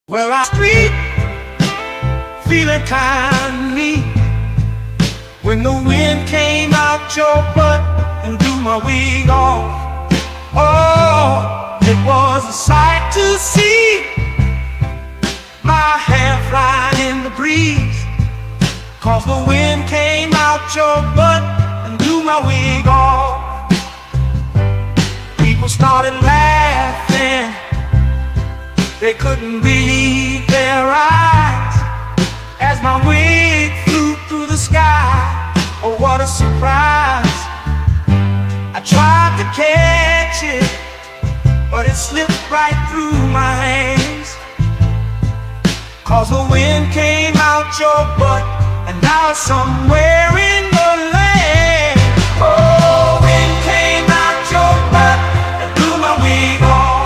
Well, I street feeling kind mean when the wind came out your butt and blew my wig off. Oh, it was a sight to see, my hair flying in the breeze, 'cause the wind came out your butt and blew my wig off. People started laughing, they couldn't believe their eyes as my wig flew through the sky. Oh, what a surprise. I tried to catch it, but it slipped right through my hands, 'cause the wind came out your butt and now it's somewhere in the land. Oh, wind came out your butt and blew my wig off.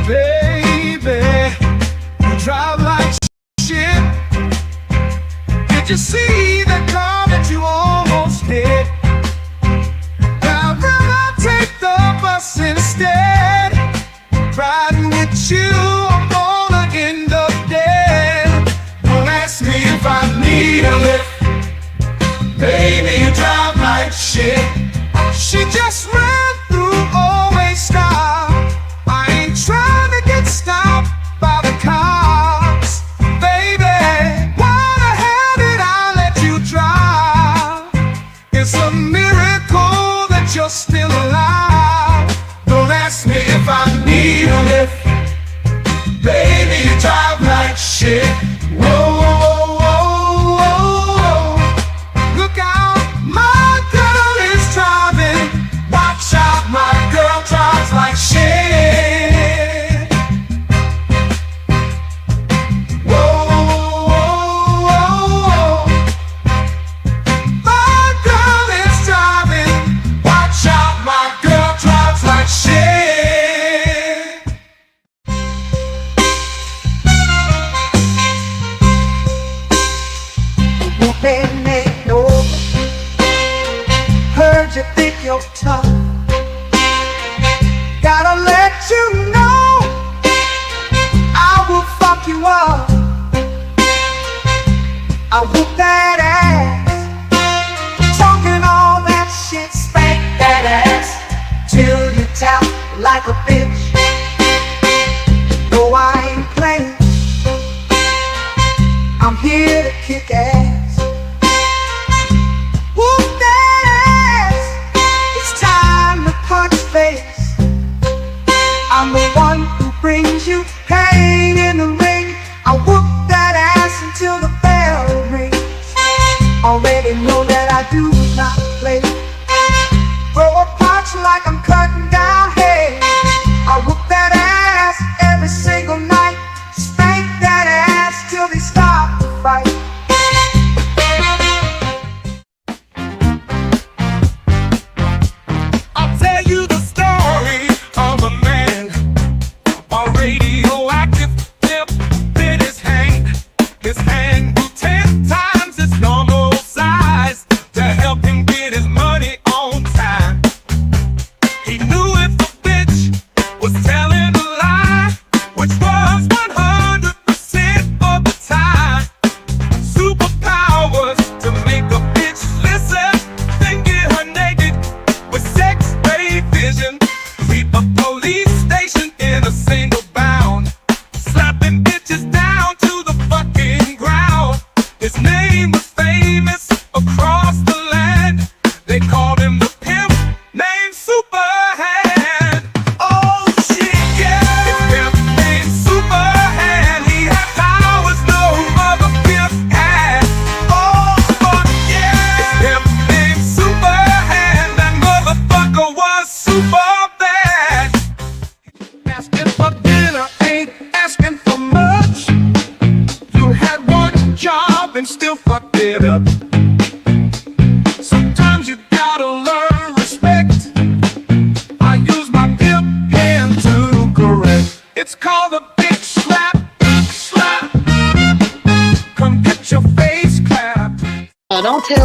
Baby, you drive like shit. Did you see that car that you almost hit? I'd rather take the bus instead. Riding with you, I'm gonna end up dead. Don't ask me if I need a lift. Baby, you drive like shit. She just ran through, always stop. I ain't trying to get stopped by the cops. Baby, why the hell did I let you drive? It's a miracle that you're still alive. Don't ask me if I need a lift. Baby, you drive like shit. Whoa, whoa, whoa, whoa, whoa. Look out, my girl is driving. Watch out, my girl drives like shit. Whoa, whoa, whoa, whoa. My girl is driving. Watch out, my girl drives like shit.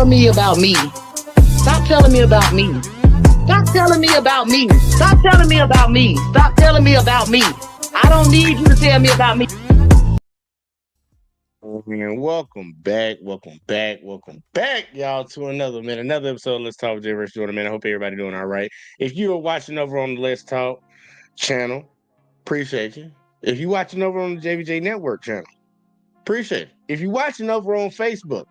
telling me about me. Stop telling me about me. Stop telling me about me. Stop telling me about me. Stop telling me about me. I don't need you to tell me about me. And welcome back, y'all, to another episode of Let's Talk with Jay Rich Jordan, man. I hope everybody doing all right. If you are watching over on the Let's Talk channel, appreciate you. If you're watching over on the JVJ Network channel, appreciate it. If you're watching over on Facebook,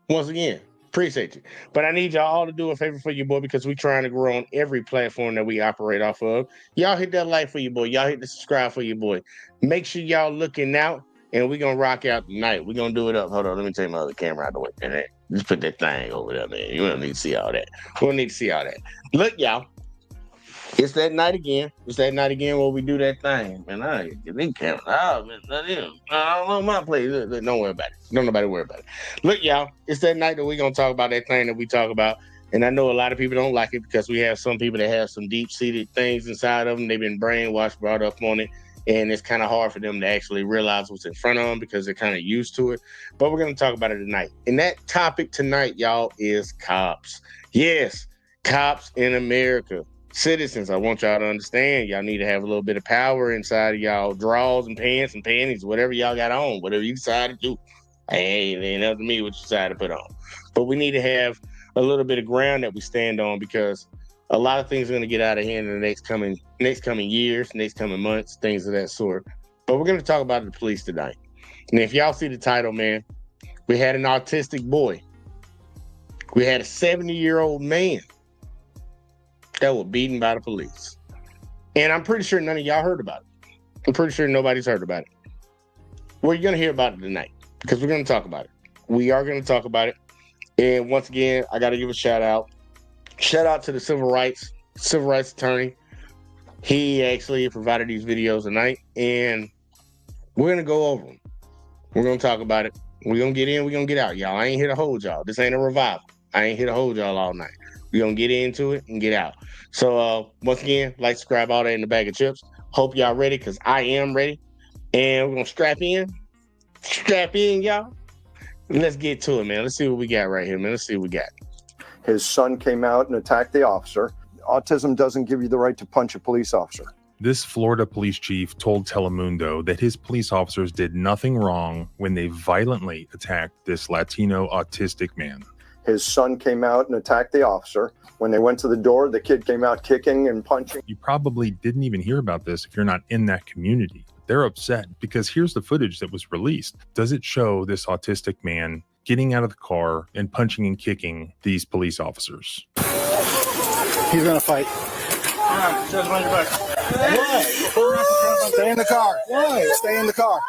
once again, appreciate you. But I need y'all all to do a favor for your boy because we're trying to grow on every platform that we operate off of. Y'all hit that like for your boy. Y'all hit the subscribe for your boy. Make sure y'all looking out, and we're going to rock out tonight. We're going to do it up. Hold on, let me take my other camera out of the way. Man. Just put that thing over there, man. You don't need to see all that. We don't need to see all that. Look, y'all. It's that night again. It's that night again where we do that thing. Man, I get these cameras. Oh, man, I don't know my place. Don't worry about it. Don't nobody worry about it. Look, y'all, it's that night that we're going to talk about that thing that we talk about. And I know a lot of people don't like it because we have some people that have some deep-seated things inside of them. They've been brainwashed, brought up on it. And it's kind of hard for them to actually realize what's in front of them because they're kind of used to it. But we're going to talk about it tonight. And that topic tonight, y'all, is cops. Yes, cops in America. Citizens, I want y'all to understand, y'all need to have a little bit of power inside of y'all drawers and pants and panties, whatever y'all got on, whatever you decide to do. Hey, it ain't up to me what you decide to put on. But we need to have a little bit of ground that we stand on because a lot of things are going to get out of hand in the next coming years, next coming months, things of that sort. But we're going to talk about the police tonight. And if y'all see the title, man, we had an autistic boy. We had a 70-year-old man that were beaten by the police. And I'm pretty sure none of y'all heard about it. I'm pretty sure nobody's heard about it. Well, you're going to hear about it tonight because we're going to talk about it. We are going to talk about it. And once again, I got to give a shout out. Shout out to the civil rights attorney. He actually provided these videos tonight, and we're going to go over them. We're going to talk about it. We're going to get in, we're going to get out, y'all. I ain't here to hold y'all. This ain't a revival. I ain't here to hold y'all all night. We're going to get into it and get out. So, once again, like, subscribe, all that in the bag of chips. Hope y'all ready, because I am ready. And we're going to strap in. Strap in, y'all. And let's get to it, man. Let's see what we got right here, man. Let's see what we got. His son came out and attacked the officer. Autism doesn't give you the right to punch a police officer. This Florida police chief told Telemundo that his police officers did nothing wrong when they violently attacked this Latino autistic man. His son came out and attacked the officer. When they went to the door, the kid came out kicking and punching. You probably didn't even hear about this if you're not in that community. They're upset because here's the footage that was released. Does it show this autistic man getting out of the car and punching and kicking these police officers? He's gonna fight. What? Stay in the car. Why? Stay in the car.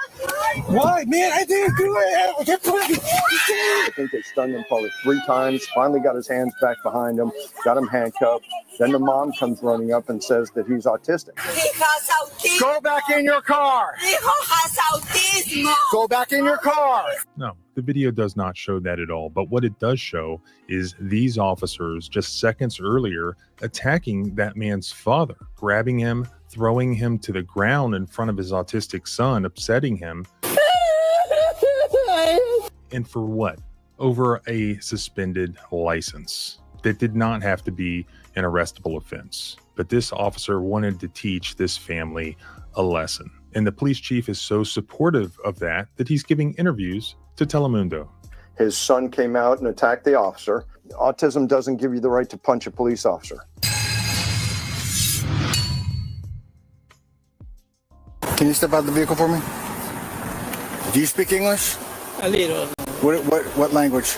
Why? Man, I didn't do it. I think they stunned him probably 3 times, finally got his hands back behind him, got him handcuffed. Then the mom comes running up and says that he's autistic. Go back in your car. Go back in your car. No, the video does not show that at all. But what it does show is these officers just seconds earlier attacking that man's father, grabbing him, throwing him to the ground in front of his autistic son, upsetting him. And for what? Over a suspended license. That did not have to be an arrestable offense. But this officer wanted to teach this family a lesson. And the police chief is so supportive of that he's giving interviews to Telemundo. His son came out and attacked the officer. Autism doesn't give you the right to punch a police officer. Can you step out of the vehicle for me? Do you speak English? A little. What language?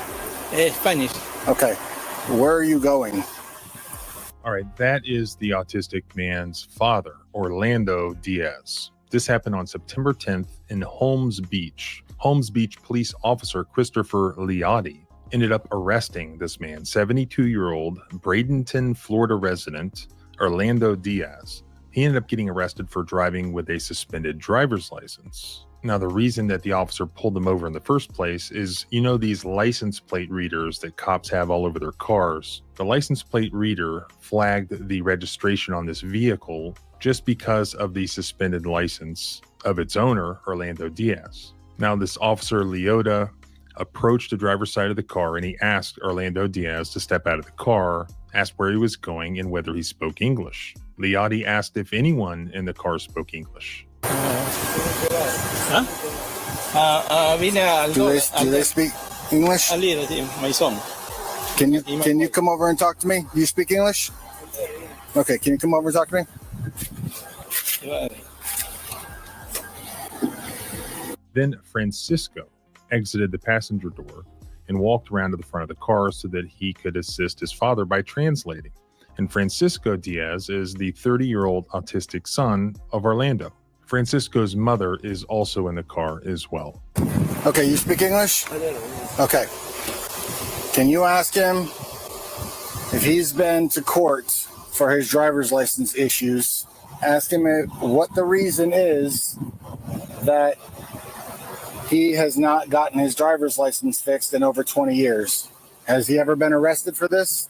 Spanish. Okay. Where are you going? All right, that is the autistic man's father, Orlando Diaz. This happened on September 10th in Holmes Beach. Holmes Beach police officer Christopher Liotti ended up arresting this man, 72-year-old Bradenton, Florida resident, Orlando Diaz. He ended up getting arrested for driving with a suspended driver's license. Now, the reason that the officer pulled him over in the first place is, you know, these license plate readers that cops have all over their cars. The license plate reader flagged the registration on this vehicle just because of the suspended license of its owner, Orlando Diaz. Now, this officer, Liotta, approached the driver's side of the car, and he asked Orlando Diaz to step out of the car, asked where he was going, and whether he spoke English. Liotti asked if anyone in the car spoke English. Do they speak English? A little, my son. Can you come over and talk to me? You speak English? Okay, can you come over and talk to me? Then Francisco exited the passenger door and walked around to the front of the car so that he could assist his father by translating. And Francisco Diaz is the 30-year-old autistic son of Orlando. Francisco's mother is also in the car as well. Okay, you speak English? Okay. Can you ask him if he's been to court for his driver's license issues? Ask him what the reason is that he has not gotten his driver's license fixed in over 20 years. Has he ever been arrested for this?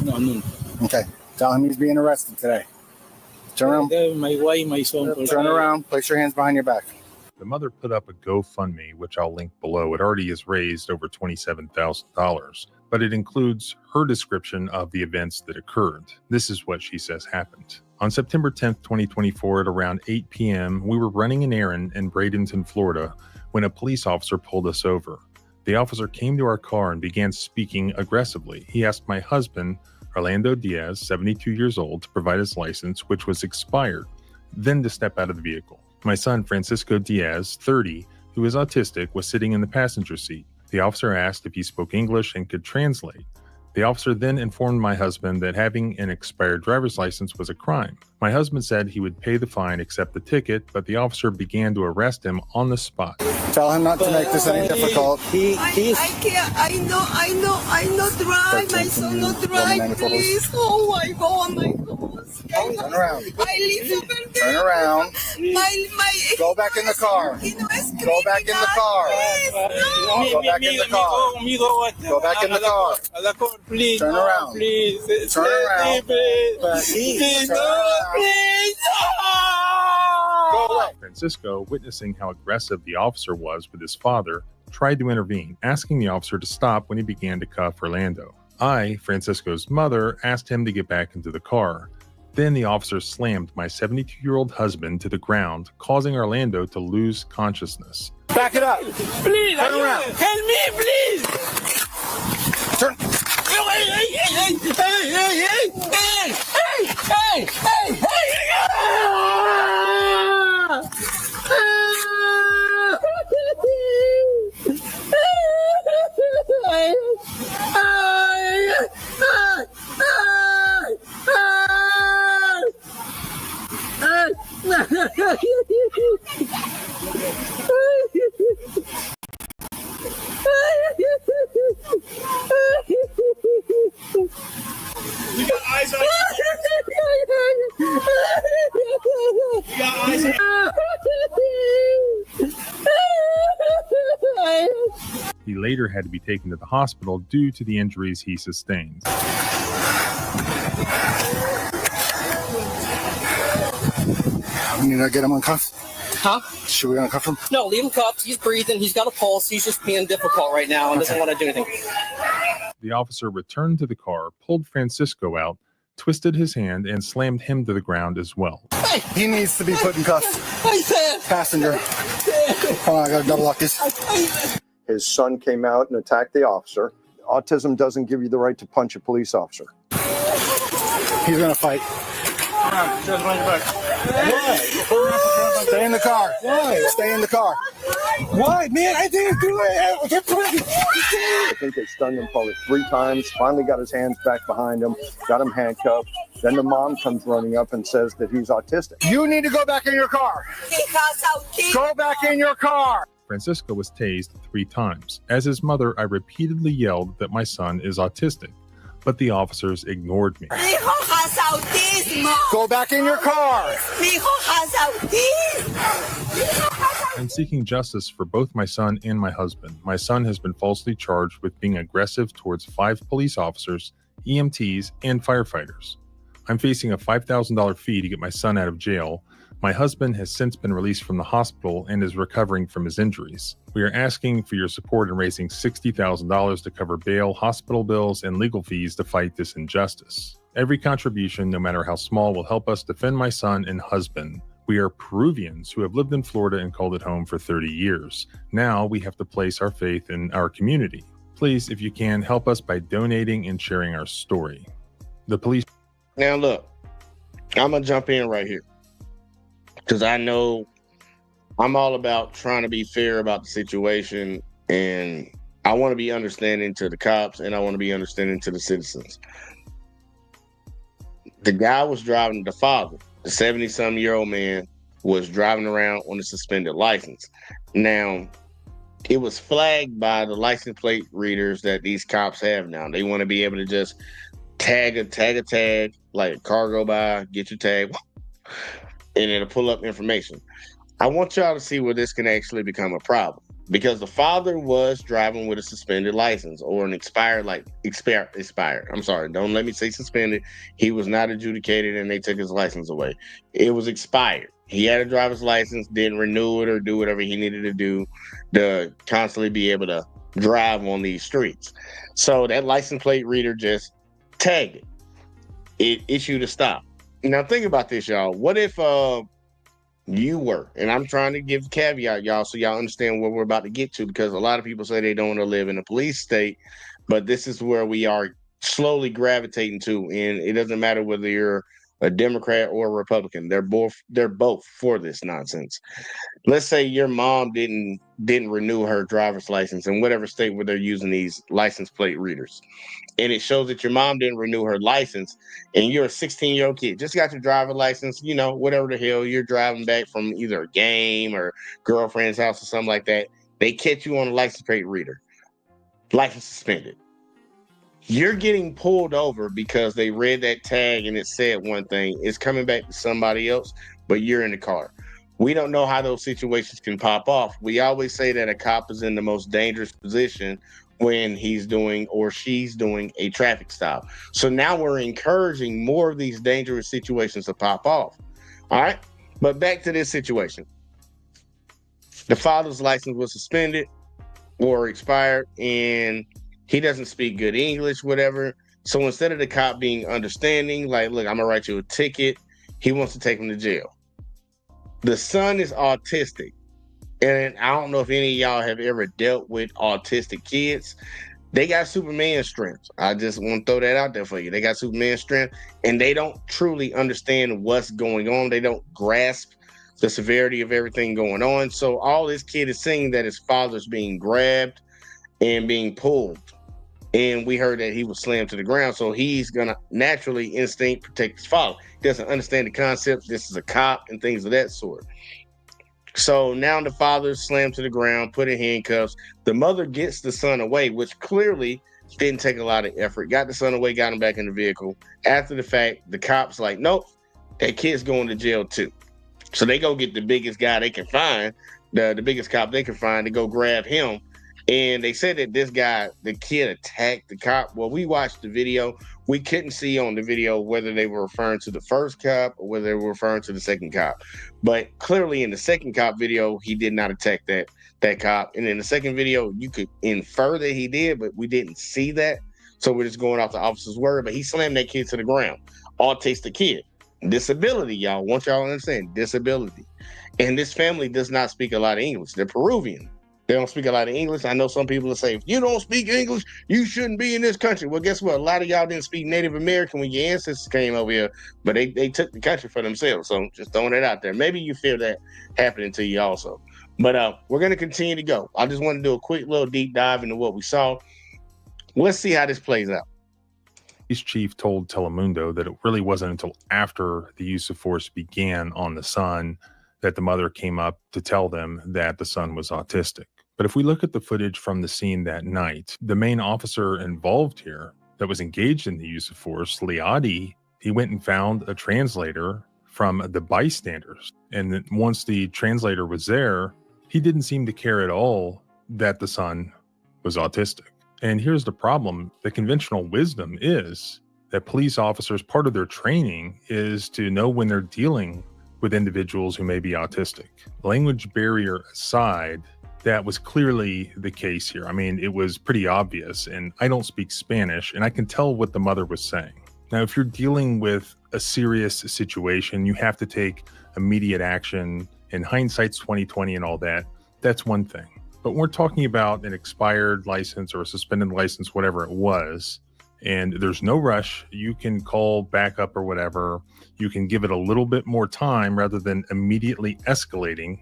No. Okay. Tell him he's being arrested today. Turn around. My wife, my son. Turn around. Place your hands behind your back. The mother put up a GoFundMe, which I'll link below. It already has raised over $27,000, but it includes her description of the events that occurred. This is what she says happened. On September 10th, 2024, at around 8 p.m., we were running an errand in Bradenton, Florida, when a police officer pulled us over. The officer came to our car and began speaking aggressively. He asked my husband, Orlando Diaz, 72 years old, to provide his license, which was expired, then to step out of the vehicle. My son, Francisco Diaz, 30, who is autistic, was sitting in the passenger seat. The officer asked if he spoke English and could translate. The officer then informed my husband that having an expired driver's license was a crime. My husband said he would pay the fine, accept the ticket, but the officer began to arrest him on the spot. Tell him not to make this any difficult. I can't. I know drive. My son not drive, please. Oh my God, my God. Turn around. I live over there. Turn around. My Go back in the car. Go back in the car. Go back in the car. Go back in the car. Please. Turn around. Please. Turn around. Please. Turn around. Please. Go away. Francisco, witnessing how aggressive the officer was with his father, tried to intervene, asking the officer to stop when he began to cuff Orlando. I, Francisco's mother, asked him to get back into the car. Then the officer slammed my 72-year-old husband to the ground, causing Orlando to lose consciousness. Back it up. Please. Turn around. Help me, please. Turn. You got eyes on You got eyes on He later had to be taken to the hospital due to the injuries he sustained. We need to get him uncuffed. Huh? Should we uncuff him? No, leave him cuffed. He's breathing. He's got a pulse. He's just being difficult right now and doesn't want to do anything. The officer returned to the car, pulled Francisco out, twisted his hand, and slammed him to the ground as well. Hey, He needs to be put in cuffs. I said. Passenger. Hold on, I gotta double lock this. His son came out and attacked the officer. Autism doesn't give you the right to punch a police officer. He's gonna fight. Stay in the car. Why? Stay in the car. Why, man? I didn't do it. I think they stunned him probably 3 times, finally got his hands back behind him, got him handcuffed. Then the mom comes running up and says that he's autistic. You need to go back in your car. He has autism. Go back in your car. Francisco was tased 3 times. As his mother, I repeatedly yelled that my son is autistic, but the officers ignored me. Hijo has autism. Go back in your car. Hijo has autism. I'm seeking justice for both my son and my husband. My son has been falsely charged with being aggressive towards 5 police officers, EMTs, and firefighters. I'm facing a $5,000 fee to get my son out of jail, My husband has since been released from the hospital and is recovering from his injuries. We are asking for your support in raising $60,000 to cover bail, hospital bills, and legal fees to fight this injustice. Every contribution, no matter how small, will help us defend my son and husband. We are Peruvians who have lived in Florida and called it home for 30 years. Now we have to place our faith in our community. Please, if you can, help us by donating and sharing our story. The police. Now look, I'm gonna jump in right here because I know I'm all about trying to be fair about the situation, and I want to be understanding to the cops and I want to be understanding to the citizens. The guy was driving, the father, the 70-some-year-old man, was driving around on a suspended license. Now, it was flagged by the license plate readers that these cops have now. They want to be able to just tag a tag, like a car go by, get your tag, and it'll pull up information. I want y'all to see where this can actually become a problem, because the father was driving with a suspended license or an expired. I'm sorry, don't let me say suspended. He was not adjudicated and they took his license away. It was expired. He had a driver's license, didn't renew it or do whatever he needed to do to constantly be able to drive on these streets. So that license plate reader just tagged it. It issued a stop. Now think about this, y'all. What if you were, and I'm trying to give a caveat, y'all, so y'all understand what we're about to get to, because a lot of people say they don't want to live in a police state, but this is where we are slowly gravitating to, and it doesn't matter whether you're a Democrat or a Republican. They're both for this nonsense. Let's say your mom didn't renew her driver's license in whatever state where they're using these license plate readers, and it shows that your mom didn't renew her license, and you're a 16-year-old kid, just got your driver's license, whatever the hell, you're driving back from either a game or girlfriend's house or something like that. They catch you on a license plate reader, license suspended. You're getting pulled over because they read that tag and it said one thing. It's coming back to somebody else, but you're in the car. We don't know how those situations can pop off. We always say that a cop is in the most dangerous position when he's doing or she's doing a traffic stop. So now we're encouraging more of these dangerous situations to pop off. All right. But back to this situation. The father's license was suspended or expired, and he doesn't speak good English, whatever. So instead of the cop being understanding, like, look, I'm gonna write you a ticket, he wants to take him to jail. The son is autistic. And I don't know if any of y'all have ever dealt with autistic kids. They got Superman strength. I just want to throw that out there for you. They got Superman strength, and they don't truly understand what's going on. They don't grasp the severity of everything going on. So all this kid is seeing that his father's being grabbed and being pulled. And we heard that he was slammed to the ground. So he's going to naturally instinct protect his father. He doesn't understand the concept. This is a cop and things of that sort. So now the father's slammed to the ground, put in handcuffs. The mother gets the son away, which clearly didn't take a lot of effort. Got the son away, got him back in the vehicle. After the fact, the cop's like, nope, that kid's going to jail too. So they go get the biggest guy they can find, the biggest cop they can find, to go grab him. And they said that this guy, the kid, attacked the cop. Well, we watched the video. We couldn't see on the video whether they were referring to the first cop or whether they were referring to the second cop. But clearly in the second cop video, he did not attack that cop. And in the second video, you could infer that he did, but we didn't see that. So we're just going off the officer's word. But he slammed that kid to the ground. Autistic kid. Disability, y'all. Want y'all to understand. Disability. And this family does not speak a lot of English. They're Peruvian. They don't speak a lot of English. I know some people will say, if you don't speak English, you shouldn't be in this country. Well, guess what? A lot of y'all didn't speak Native American when your ancestors came over here, but they took the country for themselves. So just throwing it out there. Maybe you feel that happening to you also. But we're going to continue to go. I just want to do a quick little deep dive into what we saw. Let's see how this plays out. Police chief told Telemundo that it really wasn't until after the use of force began on the son that the mother came up to tell them that the son was autistic. But if we look at the footage from the scene that night, the main officer involved here that was engaged in the use of force, Liadi, he went and found a translator from the bystanders. And then once the translator was there, he didn't seem to care at all that the son was autistic. And here's the problem. The conventional wisdom is that police officers, part of their training is to know when they're dealing with individuals who may be autistic. Language barrier aside, that was clearly the case here. I mean, it was pretty obvious, and I don't speak Spanish, and I can tell what the mother was saying. Now, if you're dealing with a serious situation, you have to take immediate action, and hindsight's 2020 and all that. That's one thing. But we're talking about an expired license or a suspended license, whatever it was, and there's no rush. You can call backup or whatever. You can give it a little bit more time rather than immediately escalating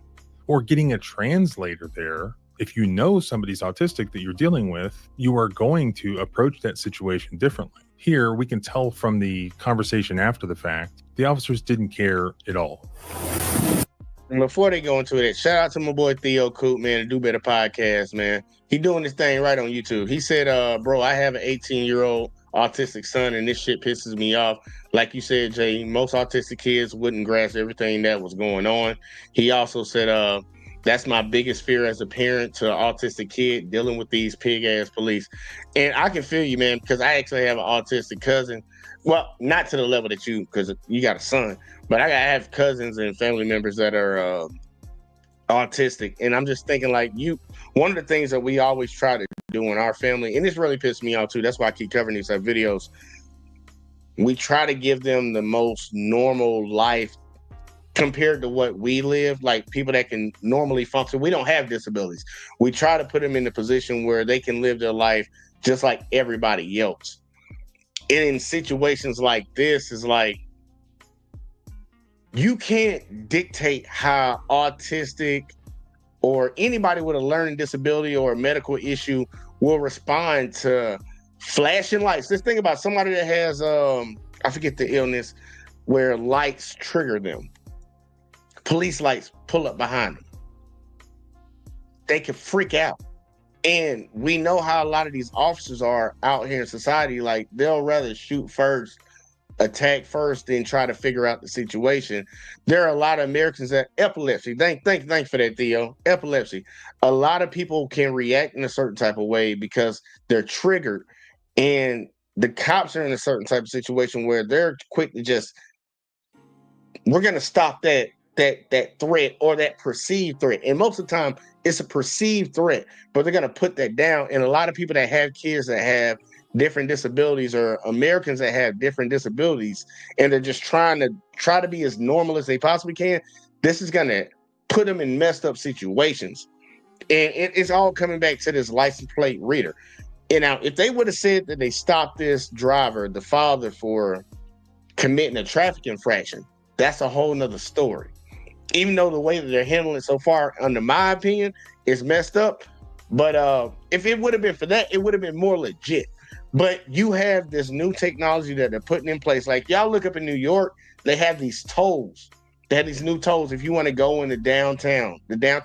or getting a translator there. If you know somebody's autistic that you're dealing with, you are going to approach that situation differently. Here, we can tell from the conversation after the fact, the officers didn't care at all. And before they go into it, shout out to my boy Theo Coop, man, the Do Better podcast, man. He doing this thing right on YouTube. He said, bro, I have an 18-year-old autistic son, and this shit pisses me off. Like you said, Jay, most autistic kids wouldn't grasp everything that was going on. He also said, that's my biggest fear as a parent to an autistic kid, dealing with these pig-ass police. And I can feel you, man, because I actually have an autistic cousin. Well, not to the level that you, because you got a son, but I have cousins and family members that are autistic. And I'm just thinking, like, one of the things that we always try to do in our family, and this really pissed me off too, that's why I keep covering these videos, we try to give them the most normal life compared to what we live, like people that can normally function. We don't have disabilities. We try to put them in the position where they can live their life just like everybody else. And in situations like this, is like, you can't dictate how autistic or anybody with a learning disability or a medical issue will respond to flashing lights. Let's think about somebody that has, I forget the illness, where lights trigger them. Police lights pull up behind them. They can freak out. And we know how a lot of these officers are out here in society. Like, they'll rather shoot first, attack first, than try to figure out the situation. There are a lot of Americans that epilepsy. Thank for that, Theo. Epilepsy. A lot of people can react in a certain type of way because they're triggered. And the cops are in a certain type of situation where they're quick to just, we're going to stop that threat or that perceived threat. And most of the time it's a perceived threat, but they're going to put that down. And a lot of people that have kids that have different disabilities, or Americans that have different disabilities, and they're just trying to be as normal as they possibly can, this is going to put them in messed up situations. And it's all coming back to this license plate reader. And now, if they would have said that they stopped this driver, the father, for committing a traffic infraction, that's a whole nother story. Even though the way that they're handling it so far, under my opinion, is messed up. But if it would have been for that, it would have been more legit. But you have this new technology that they're putting in place. Like, y'all look up in New York, they have these tolls. They have these new tolls if you want to go in the downtown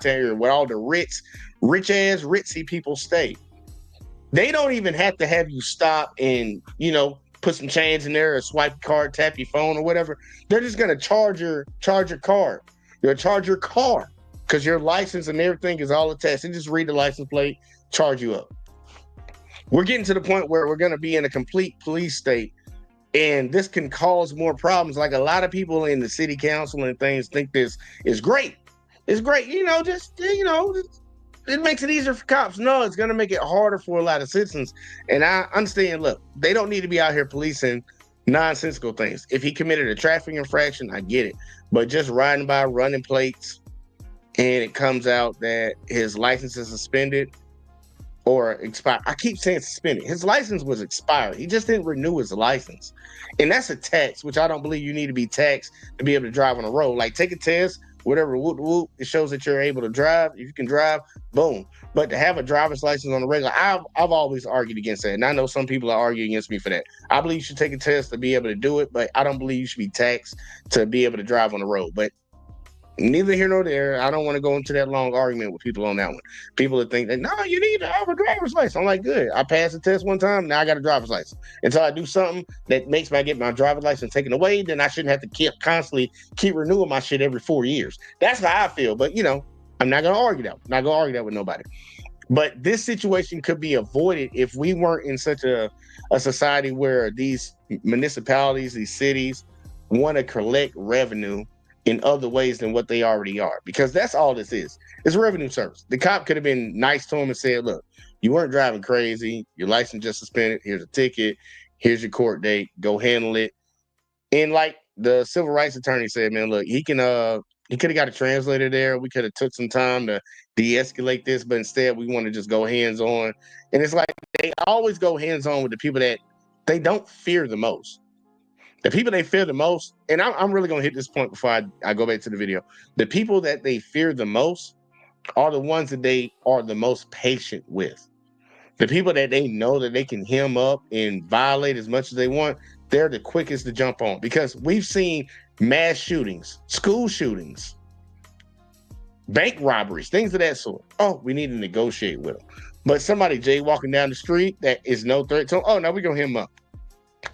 area where all the rich-ass, ritzy people stay. They don't even have to have you stop and, put some change in there or swipe your card, tap your phone or whatever. They're just going to charge your card. They'll charge your car because your license and everything is all attached. They just read the license plate, charge you up. We're getting to the point where we're going to be in a complete police state, and this can cause more problems. Like, a lot of people in the city council and things think this is great. It's great, it makes it easier for cops. No, it's going to make it harder for a lot of citizens. And I understand, look, they don't need to be out here policing nonsensical things. If he committed a traffic infraction, I get it. But just riding by, running plates, and it comes out that his license is suspended or expired. I keep saying suspended. His license was expired. He just didn't renew his license. And that's a tax, which I don't believe you need to be taxed to be able to drive on the road. Like, take a test, whatever, whoop, it shows that you're able to drive. If you can drive, boom. But to have a driver's license on the regular, I've always argued against that. And I know some people are arguing against me for that. I believe you should take a test to be able to do it, but I don't believe you should be taxed to be able to drive on the road. But neither here nor there. I don't want to go into that long argument with people on that one. People that think that, no, you need to have a driver's license. I'm like, good. I passed the test one time. Now I got a driver's license. Until I do something that makes me get my driver's license taken away, then I shouldn't have to constantly keep renewing my shit every 4 years. That's how I feel. But, I'm not going to argue that. I'm not going to argue that with nobody. But this situation could be avoided if we weren't in such a society where these municipalities, these cities, want to collect revenue in other ways than what they already are, because that's all this is. It's revenue service. The cop could have been nice to him and said, look, you weren't driving crazy. Your license just suspended. Here's a ticket. Here's your court date. Go handle it. And like the civil rights attorney said, man, look, he could have got a translator there. We could have took some time to de-escalate this, but instead we want to just go hands-on. And it's like they always go hands-on with the people that they don't fear the most. The people they fear the most, and I'm really going to hit this point before I go back to the video. The people that they fear the most are the ones that they are the most patient with. The people that they know that they can hem up and violate as much as they want, they're the quickest to jump on, because we've seen mass shootings, school shootings, bank robberies, things of that sort. Oh, we need to negotiate with them. But somebody jaywalking down the street that is no threat to them, oh, no, we're going to hem up.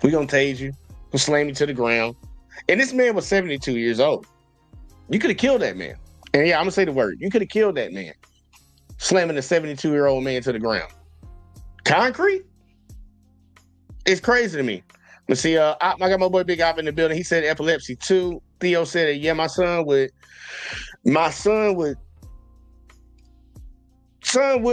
We're going to tase you. We'll slam you to the ground. And this man was 72 years old. You could have killed that man. And yeah, I'm going to say the word. You could have killed that man. Slamming a 72-year-old man to the ground. Concrete? It's crazy to me. But see, I got my boy Big Op in the building. He said epilepsy too. Theo said that, yeah, my son would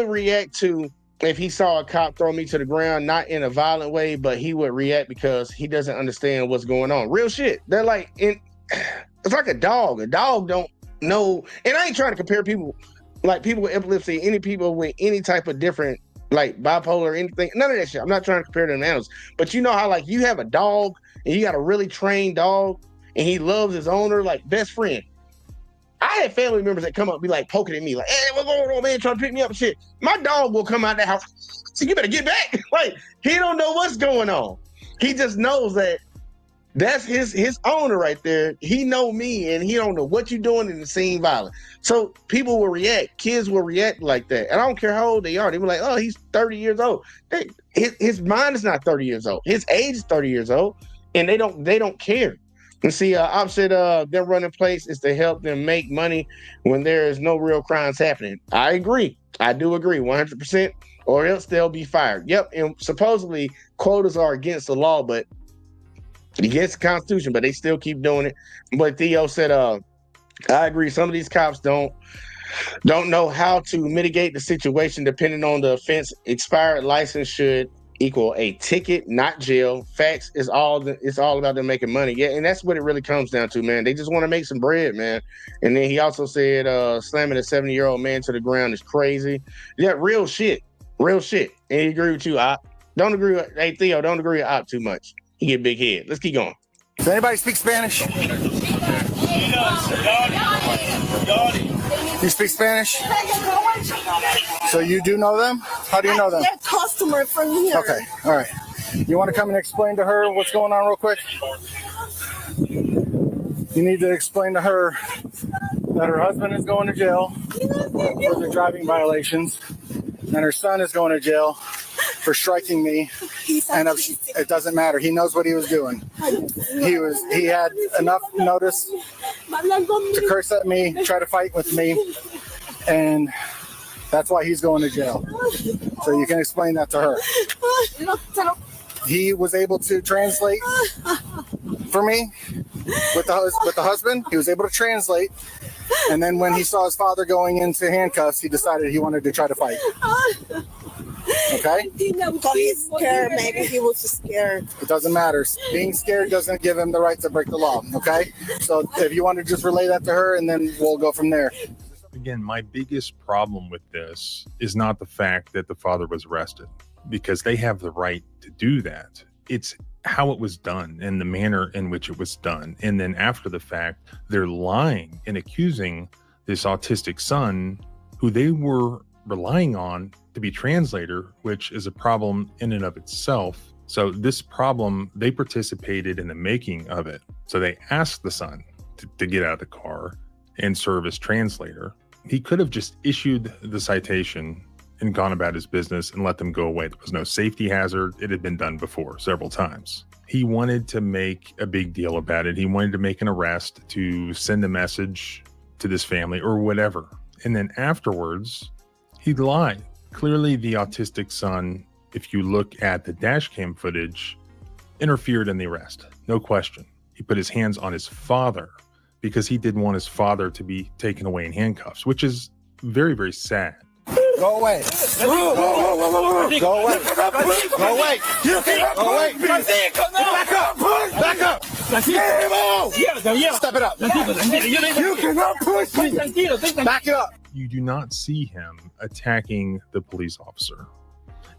react to if he saw a cop throw me to the ground, not in a violent way, but he would react because he doesn't understand what's going on. Real shit. They're like, it's like a dog. A dog don't know. And I ain't trying to compare people, like people with epilepsy, any people with any type of different, like bipolar or anything. None of that shit. I'm not trying to compare them to animals. But you know how like you have a dog and you got a really trained dog and he loves his owner like best friend. I had family members that come up and be like poking at me, like, hey, what's going on, man? Trying to pick me up and shit. My dog will come out the house. So you better get back. Like, he don't know what's going on. He just knows that that's his owner right there. He know me and he don't know what you're doing in the scene violent. So people will react. Kids will react like that. And I don't care how old they are. They were like, oh, he's 30 years old. His mind is not 30 years old. His age is 30 years old. And they don't care. And see, opposite their running place is to help them make money when there is no real crimes happening. I agree. I do agree 100%, or else they'll be fired. Yep. And supposedly quotas are against the law, but against the Constitution, but they still keep doing it. But Theo said, I agree. Some of these cops don't know how to mitigate the situation depending on the offense. Expired license should equal a ticket, not jail. Facts is it's all about them making money. Yeah, and that's what it really comes down to, man. They just want to make some bread, man. And then he also said slamming a 70-year-old man to the ground is crazy. Yeah, real shit. Real shit. And he agree with you, Op. Don't agree with Theo, don't agree with Op too much. He get big head. Let's keep going. Does anybody speak Spanish? You speak Spanish? So you do know them? How do you know them? They're customer from here. Okay, all right. You want to come and explain to her what's going on real quick? You need to explain to her that her husband is going to jail for the driving violations, and her son is going to jail for striking me, and it doesn't matter. He knows what he was doing. He had enough notice to curse at me, try to fight with me, and that's why he's going to jail. So you can explain that to her. He was able to translate for me with the husband. He was able to translate, and then when he saw his father going into handcuffs, he decided he wanted to try to fight. Okay? He's scared. Maybe he was scared. It doesn't matter. Being scared doesn't give him the right to break the law. Okay? So if you want to just relay that to her, and then we'll go from there. Again, my biggest problem with this is not the fact that the father was arrested, because they have the right to do that. It's how it was done and the manner in which it was done. And then after the fact, they're lying and accusing this autistic son, who they were relying on to be translator, which is a problem in and of itself. So this problem, they participated in the making of it. So they asked the son to get out of the car and serve as translator. He could have just issued the citation and gone about his business and let them go away. There was no safety hazard. It had been done before several times. He wanted to make a big deal about it. He wanted to make an arrest to send a message to this family or whatever. And then afterwards, he lied. Clearly, the autistic son, if you look at the dash cam footage, interfered in the arrest. No question. He put his hands on his father because he didn't want his father to be taken away in handcuffs, which is very, very sad. Go away. Go away. Go away. Go away. Go away. Back up. Back up. Step it up. You cannot push me. Back it up. You do not see him attacking the police officer.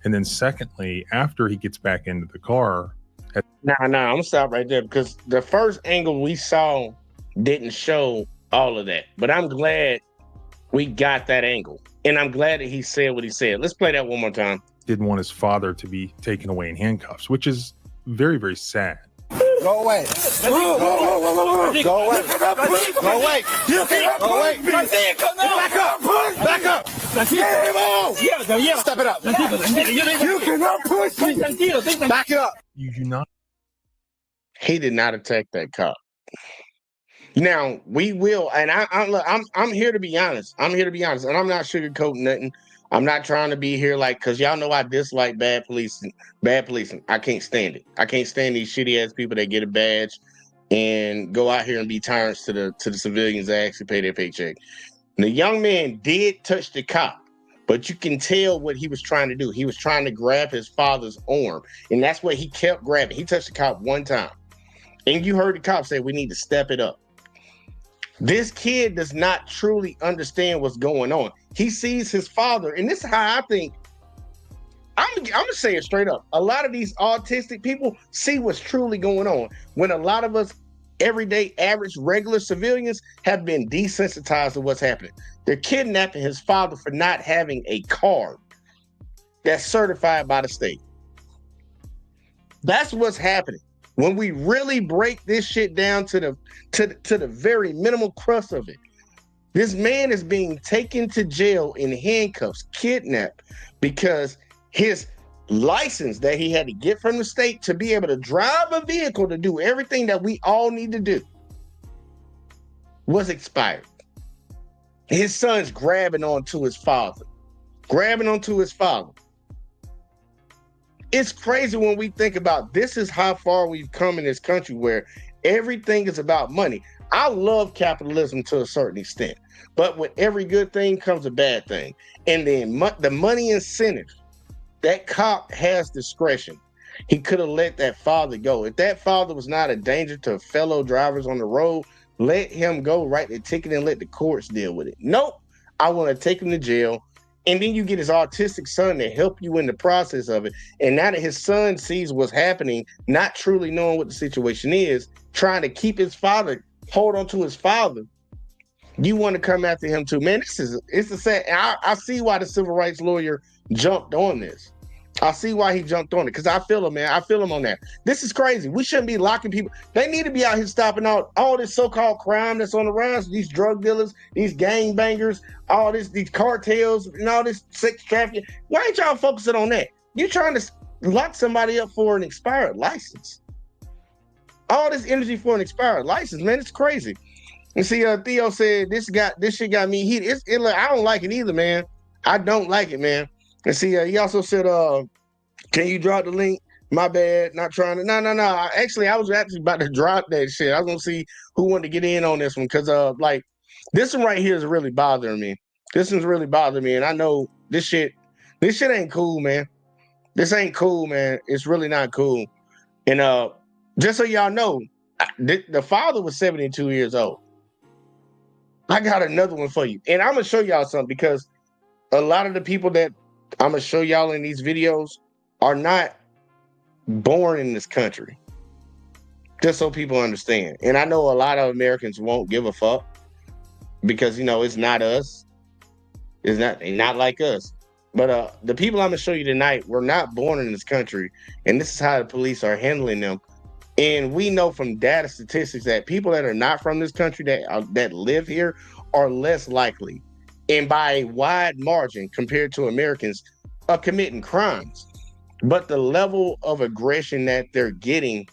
And then secondly, after he gets back into the car. I'm gonna stop right there because the first angle we saw didn't show all of that. But I'm glad we got that angle. And I'm glad that he said what he said. Let's play that one more time. Didn't want his father to be taken away in handcuffs, which is very, very sad. Go away. Go away. Go away. Go away. Back up. Back up. Step it up. You cannot push me. Back it up. You do not. He did not attack that cop. Now we will, and I'm here to be honest. I'm here to be honest, and I'm not sugarcoating nothing. I'm not trying to be here like, cause y'all know I dislike bad policing. Bad policing, I can't stand it. I can't stand these shitty ass people that get a badge and go out here and be tyrants to the civilians that actually pay their paycheck. The young man did touch the cop, but you can tell what he was trying to do. He was trying to grab his father's arm, and that's what he kept grabbing. He touched the cop one time, and you heard the cop say, "We need to step it up." This kid does not truly understand what's going on. He sees his father, and this is how I think. I'm gonna say it straight up. A lot of these autistic people see what's truly going on when a lot of us everyday, average, regular civilians have been desensitized to what's happening. They're kidnapping his father for not having a card that's certified by the state. That's what's happening. When we really break this shit down to the very minimal crust of it, this man is being taken to jail in handcuffs, kidnapped, because his license that he had to get from the state to be able to drive a vehicle to do everything that we all need to do was expired. His son's grabbing onto his father. It's crazy when we think about this is how far we've come in this country where everything is about money. I love capitalism to a certain extent, but with every good thing comes a bad thing. And then the money incentive, that cop has discretion. He could have let that father go. If that father was not a danger to fellow drivers on the road, let him go, write the ticket and let the courts deal with it. Nope, I want to take him to jail. And then you get his autistic son to help you in the process of it. And now that his son sees what's happening, not truly knowing what the situation is, trying to keep his father, hold on to his father, you want to come after him too. Man, it's a sad. I see why the civil rights lawyer jumped on this. I see why he jumped on it, because I feel him, man. I feel him on that. This is crazy. We shouldn't be locking people. They need to be out here stopping all this so-called crime that's on the rise. These drug dealers, these gangbangers, these cartels, and all this sex trafficking. Why ain't y'all focusing on that? You trying to lock somebody up for an expired license. All this energy for an expired license, man. It's crazy. And see, Theo said this shit got me heated. I don't like it either, man. I don't like it, man. And see, he also said, can you drop the link? My bad, not trying to. No. Actually, I was actually about to drop that shit. I was going to see who wanted to get in on this one, because, this one right here is really bothering me. This one's really bothering me, and I know this shit ain't cool, man. This ain't cool, man. It's really not cool. And just so y'all know, the father was 72 years old. I got another one for you. And I'm going to show y'all something, because a lot of the people that I'm going to show y'all in these videos are not born in this country. Just so people understand. And I know a lot of Americans won't give a fuck because, it's not us. It's not like us. But the people I'm going to show you tonight were not born in this country. And this is how the police are handling them. And we know from data statistics that people that are not from this country that live here are less likely, and by a wide margin compared to Americans, are committing crimes. But the level of aggression that they're getting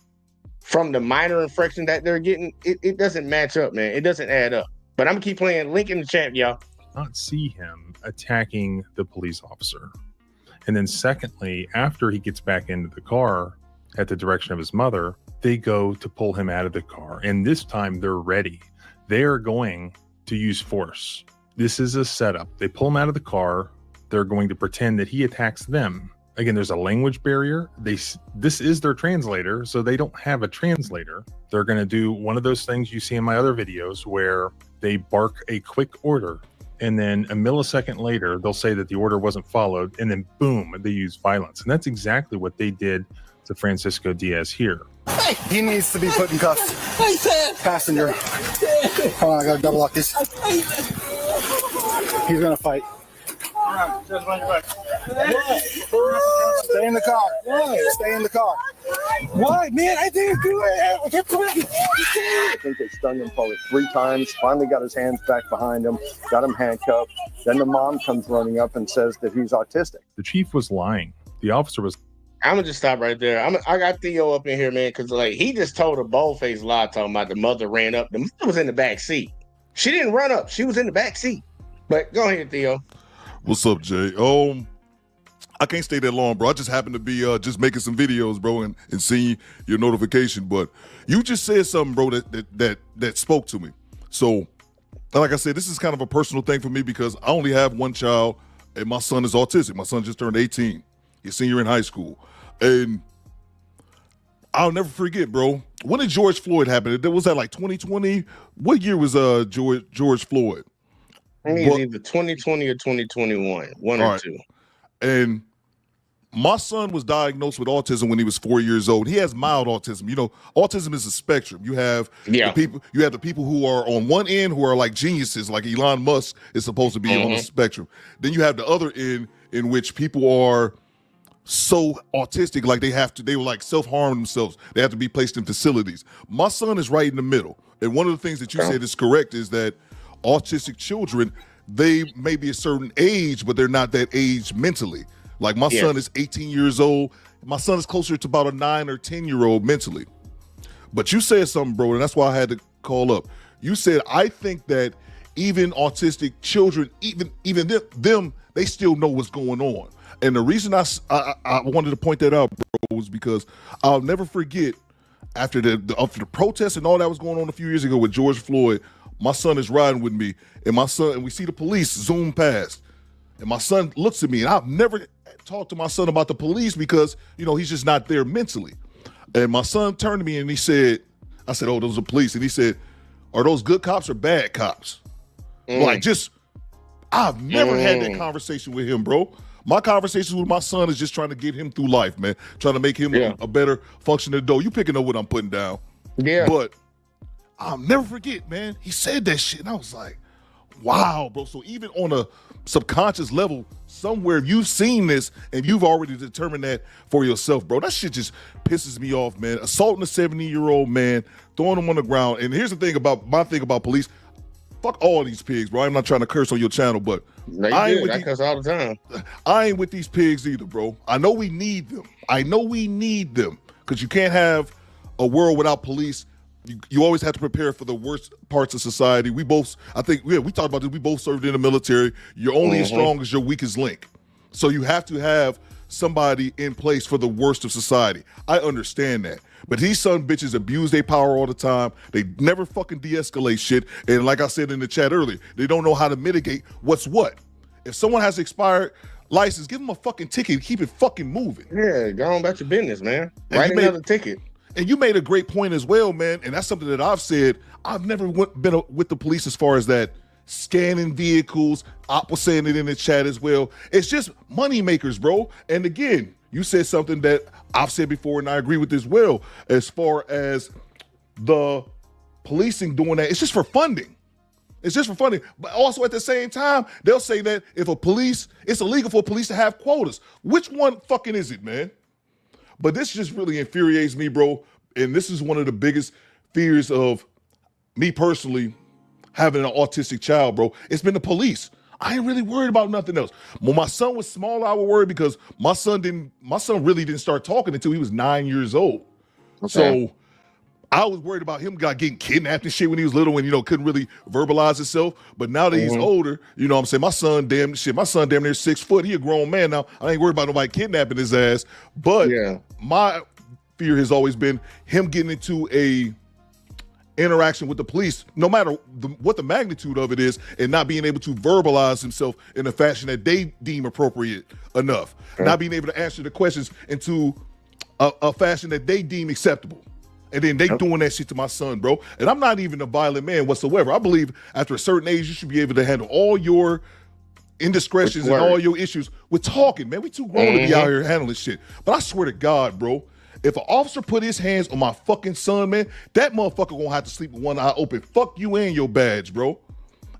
from the minor infraction that they're getting, it doesn't match up, man. It doesn't add up. But I'm going to keep playing. Link in the chat, y'all. Not see him attacking the police officer. And then secondly, after he gets back into the car at the direction of his mother, they go to pull him out of the car. And this time they're ready. they are going to use force. This is a setup. They pull him out of the car. They're going to pretend that he attacks them. Again, there's a language barrier. This is their translator, so they don't have a translator. They're going to do one of those things you see in my other videos where they bark a quick order, and then a millisecond later, they'll say that the order wasn't followed, and then boom, they use violence. And that's exactly what they did to Francisco Diaz here. Hey, he needs to be put in cuffs. Hey, Sam. Passenger. Hold on, I gotta double lock this. He's gonna fight. Stay in the car. Stay in the car. Why, man? I didn't do it. I think they stunned him probably 3 times. Finally got his hands back behind him, got him handcuffed. Then the mom comes running up and says that he's autistic. The chief was lying. The officer was. I'm gonna just stop right there. I got Theo up in here, man, because like he just told a bold-faced lie talking about the mother ran up. The mother was in the back seat. She didn't run up. She was in the back seat. But go ahead, Theo. What's up, Jay? I can't stay that long, bro. I just happened to be just making some videos, bro, and seeing your notification. But you just said something, bro, that spoke to me. So, like I said, this is kind of a personal thing for me because I only have one child, and my son is autistic. My son just turned 18. He's a senior in high school. And I'll never forget, bro. When did George Floyd happen? Was that like 2020? What year was George Floyd? I think it's either 2020 or 2021, one or two. And my son was diagnosed with autism when he was 4 years old. He has mild autism. You know, autism is a spectrum. You have the people who are on one end who are like geniuses, like Elon Musk is supposed to be on the spectrum. Then you have the other end in which people are so autistic, like they were like self-harm themselves. They have to be placed in facilities. My son is right in the middle. And one of the things that you said is correct is that autistic children, they may be a certain age, but they're not that age mentally. Like my son is 18 years old. My son is closer to about a 9 or 10-year-old mentally. But you said something, bro, and that's why I had to call up. You said, I think that even autistic children, even them, they still know what's going on. And the reason I wanted to point that out, bro, was because I'll never forget after the protests and all that was going on a few years ago with George Floyd, my son is riding with me, and we see the police zoom past, and my son looks at me, and I've never talked to my son about the police because, you know, he's just not there mentally. And my son turned to me and I said, oh, those are police. And he said, are those good cops or bad cops? Like, I've never had that conversation with him, bro. My conversations with my son is just trying to get him through life, man. Trying to make him a better functioning adult. You picking up what I'm putting down. Yeah. But I'll never forget, man. He said that shit, and I was like, wow, bro. So even on a subconscious level, somewhere you've seen this and you've already determined that for yourself, bro. That shit just pisses me off, man. Assaulting a 70-year-old man, throwing him on the ground. And here's the thing about my thing about police. Fuck all these pigs, bro. I'm not trying to curse on your channel, but I curse all the time. I ain't with these pigs either, bro. I know we need them. Because you can't have a world without police. You always have to prepare for the worst parts of society. We both, I think, we talked about this. We both served in the military. You're only as strong as your weakest link. So you have to have somebody in place for the worst of society. I understand that. But these son bitches abuse their power all the time. They never fucking de-escalate shit. And like I said in the chat earlier, they don't know how to mitigate what's what. If someone has expired license, give them a fucking ticket and keep it fucking moving. Yeah, go on about your business, man. Write another ticket. And you made a great point as well, man. And that's something that I've said. I've never been with the police as far as that scanning vehicles. Op was saying it in the chat as well. It's just money makers, bro. And again, you said something that I've said before, and I agree with as well, as far as the policing doing that. It's just for funding. It's just for funding. But also at the same time, they'll say that if it's illegal for police to have quotas. Which one fucking is it, man? But this just really infuriates me, bro. And this is one of the biggest fears of me personally having an autistic child, bro. It's been the police. I ain't really worried about nothing else. When my son was small, I was worried because my son really didn't start talking until he was 9 years old. Okay. So I was worried about him getting kidnapped and shit when he was little and, couldn't really verbalize himself. But now that he's older, you know what I'm saying? My son damn near 6 foot. He a grown man now. I ain't worried about nobody kidnapping his ass. But my fear has always been him getting into interaction with the police, no matter what the magnitude of it is, and not being able to verbalize himself in a fashion that they deem appropriate enough, not being able to answer the questions into a fashion that they deem acceptable. And then they doing that shit to my son, bro. And I'm not even a violent man whatsoever. I believe after a certain age, you should be able to handle all your indiscretions and all your issues with talking, man. We too grown to be out here handling shit. But I swear to God, bro, if an officer put his hands on my fucking son, man, that motherfucker gonna have to sleep with one eye open. Fuck you and your badge, bro.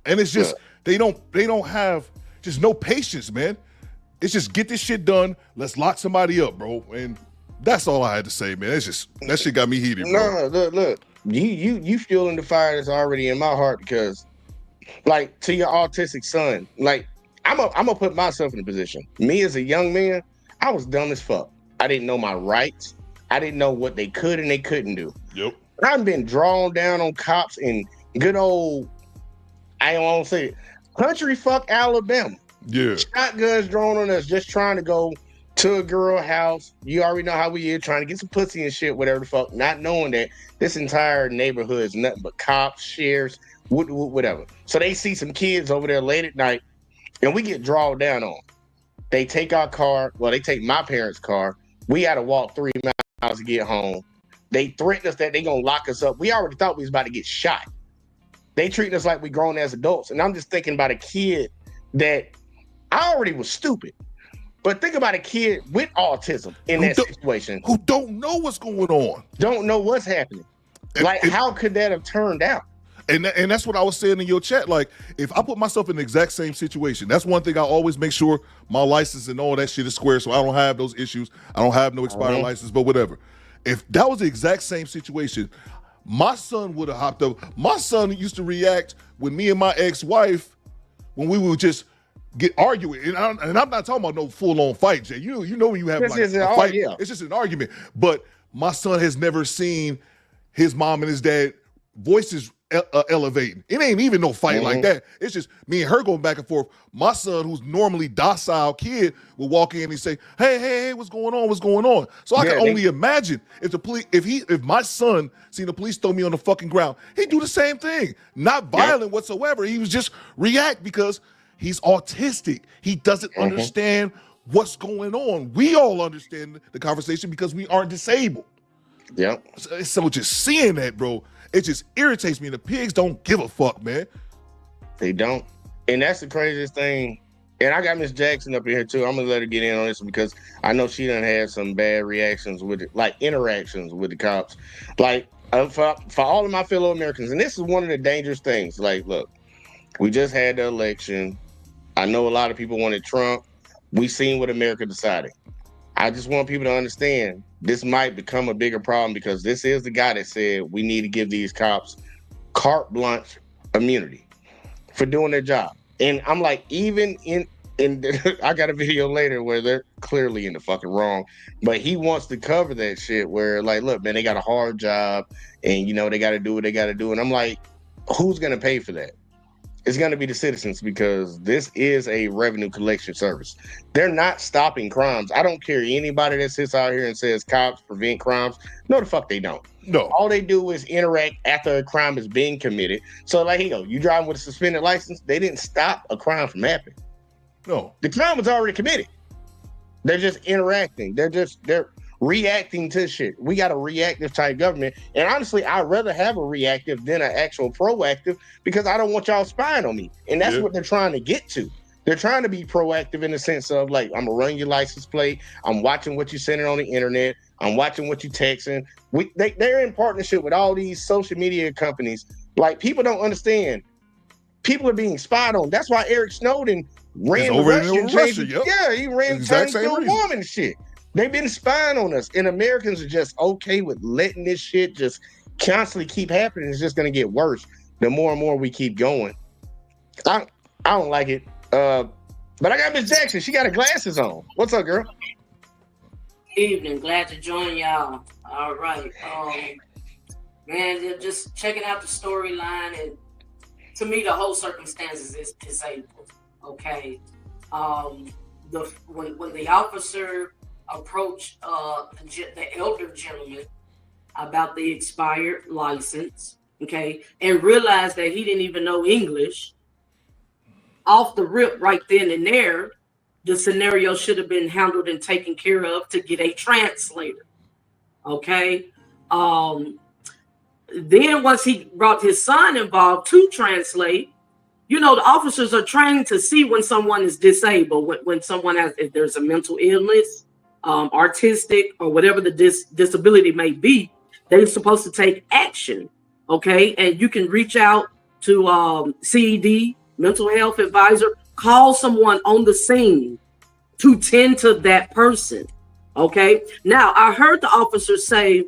And it's just they don't have just no patience, man. It's just get this shit done. Let's lock somebody up, bro. And that's all I had to say, man. It's just that shit got me heated, bro. No, look. You fueling the fire that's already in my heart because, like, to your autistic son, like, I'm gonna put myself in a position. Me as a young man, I was dumb as fuck. I didn't know my rights. I didn't know what they could and they couldn't do. Yep. I've been drawn down on cops in good old, I don't want to say it, country fuck Alabama. Yeah. Shotguns drawn on us just trying to go to a girl house. You already know how we is, trying to get some pussy and shit, whatever the fuck, not knowing that this entire neighborhood is nothing but cops, sheriffs, whatever. So they see some kids over there late at night and we get drawn down on. They take our car. Well, they take my parents' car. We had to walk 3 miles to get home. They threatened us that they gonna lock us up. We already thought we was about to get shot. They treating us like we grown as adults. And I'm just thinking about a kid that I already was stupid. But think about a kid with autism in that situation. Who don't know what's going on. Don't know what's happening. How could that have turned out? And that's what I was saying in your chat. Like, if I put myself in the exact same situation, that's one thing I always make sure my license and all that shit is square so I don't have those issues. I don't have no expired license, but whatever. If that was the exact same situation, my son would have hopped up. My son used to react with me and my ex-wife when we would just get arguing. And I'm not talking about no full-on fight, Jay. You know when you have like a fight, it's just an argument. But my son has never seen his mom and his dad voices elevating. It ain't even no fight like that. It's just me and her going back and forth. My son, who's normally docile kid, will walk in and say, hey, what's going on? What's going on? So I can only imagine if my son seen the police throw me on the fucking ground, he'd do the same thing. Not violent whatsoever. He was just react because he's autistic. He doesn't understand what's going on. We all understand the conversation because we aren't disabled. Yeah. So just seeing that, bro, it just irritates me. The pigs don't give a fuck, man. They don't. And that's the craziest thing. And I got Miss Jackson up here too. I'm gonna let her get in on this because I know she done had some bad reactions with it, like interactions with the cops. Like for all of my fellow Americans, and this is one of the dangerous things. Like, look, we just had the election. I know a lot of people wanted Trump. We seen what America decided. I just want people to understand this might become a bigger problem because this is the guy that said we need to give these cops carte blanche immunity for doing their job. And I'm like, even in I got a video later where they're clearly in the fucking wrong, but he wants to cover that shit where, like, look, man, they got a hard job and, you know, they got to do what they got to do. And I'm like, who's going to pay for that? It's going to be the citizens because this is a revenue collection service. They're not stopping crimes. I don't care anybody that sits out here and says cops prevent crimes. No, the fuck they don't. No. All they do is interact after a crime is being committed. So, like, you driving with a suspended license, they didn't stop a crime from happening. No. The crime was already committed. They're just interacting. They're reacting to shit. We got a reactive type government. And honestly, I'd rather have a reactive than an actual proactive because I don't want y'all spying on me. And that's what they're trying to get to. They're trying to be proactive in the sense of, like, I'm going to run your license plate. I'm watching what you're sending on the internet. I'm watching what you're texting. They're in partnership with all these social media companies. Like, people don't understand. People are being spied on. That's why Eric Snowden ran to Russia. Yeah, he ran to a woman and shit. They've been spying on us, and Americans are just okay with letting this shit just constantly keep happening. It's just going to get worse the more and more we keep going. I don't like it. But I got Miss Jackson. She got her glasses on. What's up, girl? Evening. Glad to join y'all. All right. Man, just checking out the storyline, and to me, the whole circumstances is disabled. Okay. When the officer approached the elder gentleman about the expired license, okay, and realized that he didn't even know English, off the rip right then and there, the scenario should have been handled and taken care of to get a translator. Okay. Then once he brought his son involved to translate, you know, the officers are trained to see when someone is disabled, when someone has, if there's a mental illness, artistic, or whatever the disability may be, they're supposed to take action. Okay. And you can reach out to CED, mental health advisor, call someone on the scene to tend to that person. Okay. Now, I heard the officer say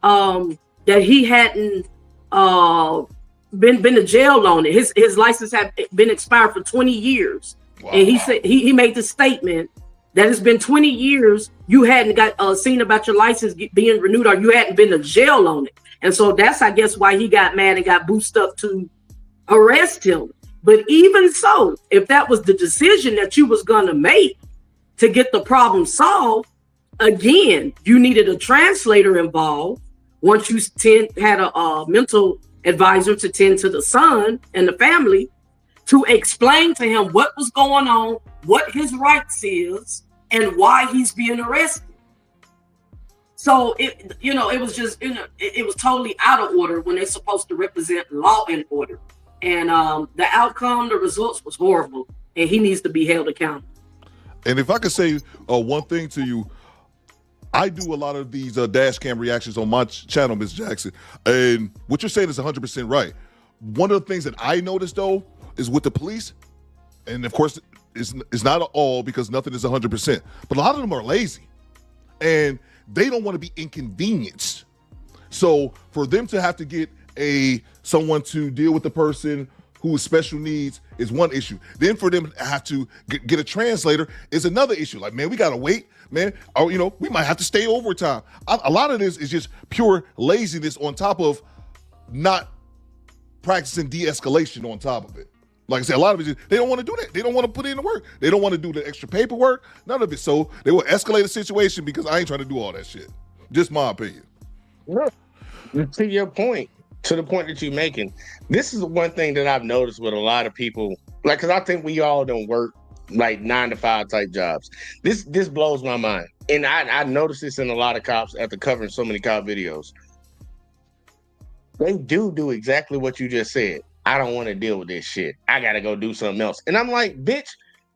that he hadn't been to jail on it. His license had been expired for 20 years. Wow. And he said he made the statement that it's been 20 years you hadn't got seen about your license being renewed, or you hadn't been to jail on it. And so that's, I guess, why he got mad and got boosted up to arrest him. But even so, if that was the decision that you was going to make to get the problem solved, again, you needed a translator involved. Once you had a mental advisor to tend to the son and the family, to explain to him what was going on, what his rights is, and why he's being arrested. So it was just, it was totally out of order when they're supposed to represent law and order. And the outcome, the results was horrible, and he needs to be held accountable. And if I could say one thing to you, I do a lot of these dash cam reactions on my channel, Ms. Jackson, and what you're saying is 100% right. One of the things that I noticed, though, is with the police, and of course, it's not all, because nothing is 100%, but a lot of them are lazy, and they don't want to be inconvenienced. So for them to have to get someone to deal with the person who has special needs is one issue. Then for them to have to get a translator is another issue. Like, man, we gotta wait, man. Or, we might have to stay overtime. A lot of this is just pure laziness on top of not practicing de-escalation on top of it. Like I said, a lot of it is they don't want to do that. They don't want to put in the work. They don't want to do the extra paperwork, none of it. So they will escalate the situation because I ain't trying to do all that shit. Just my opinion. To your point, to the point that you're making, this is one thing that I've noticed with a lot of people, like, because I think we all don't work like 9-to-5 type jobs. This blows my mind. And I noticed this in a lot of cops after covering so many cop videos. They do exactly what you just said. I don't want to deal with this shit. I got to go do something else. And I'm like, bitch,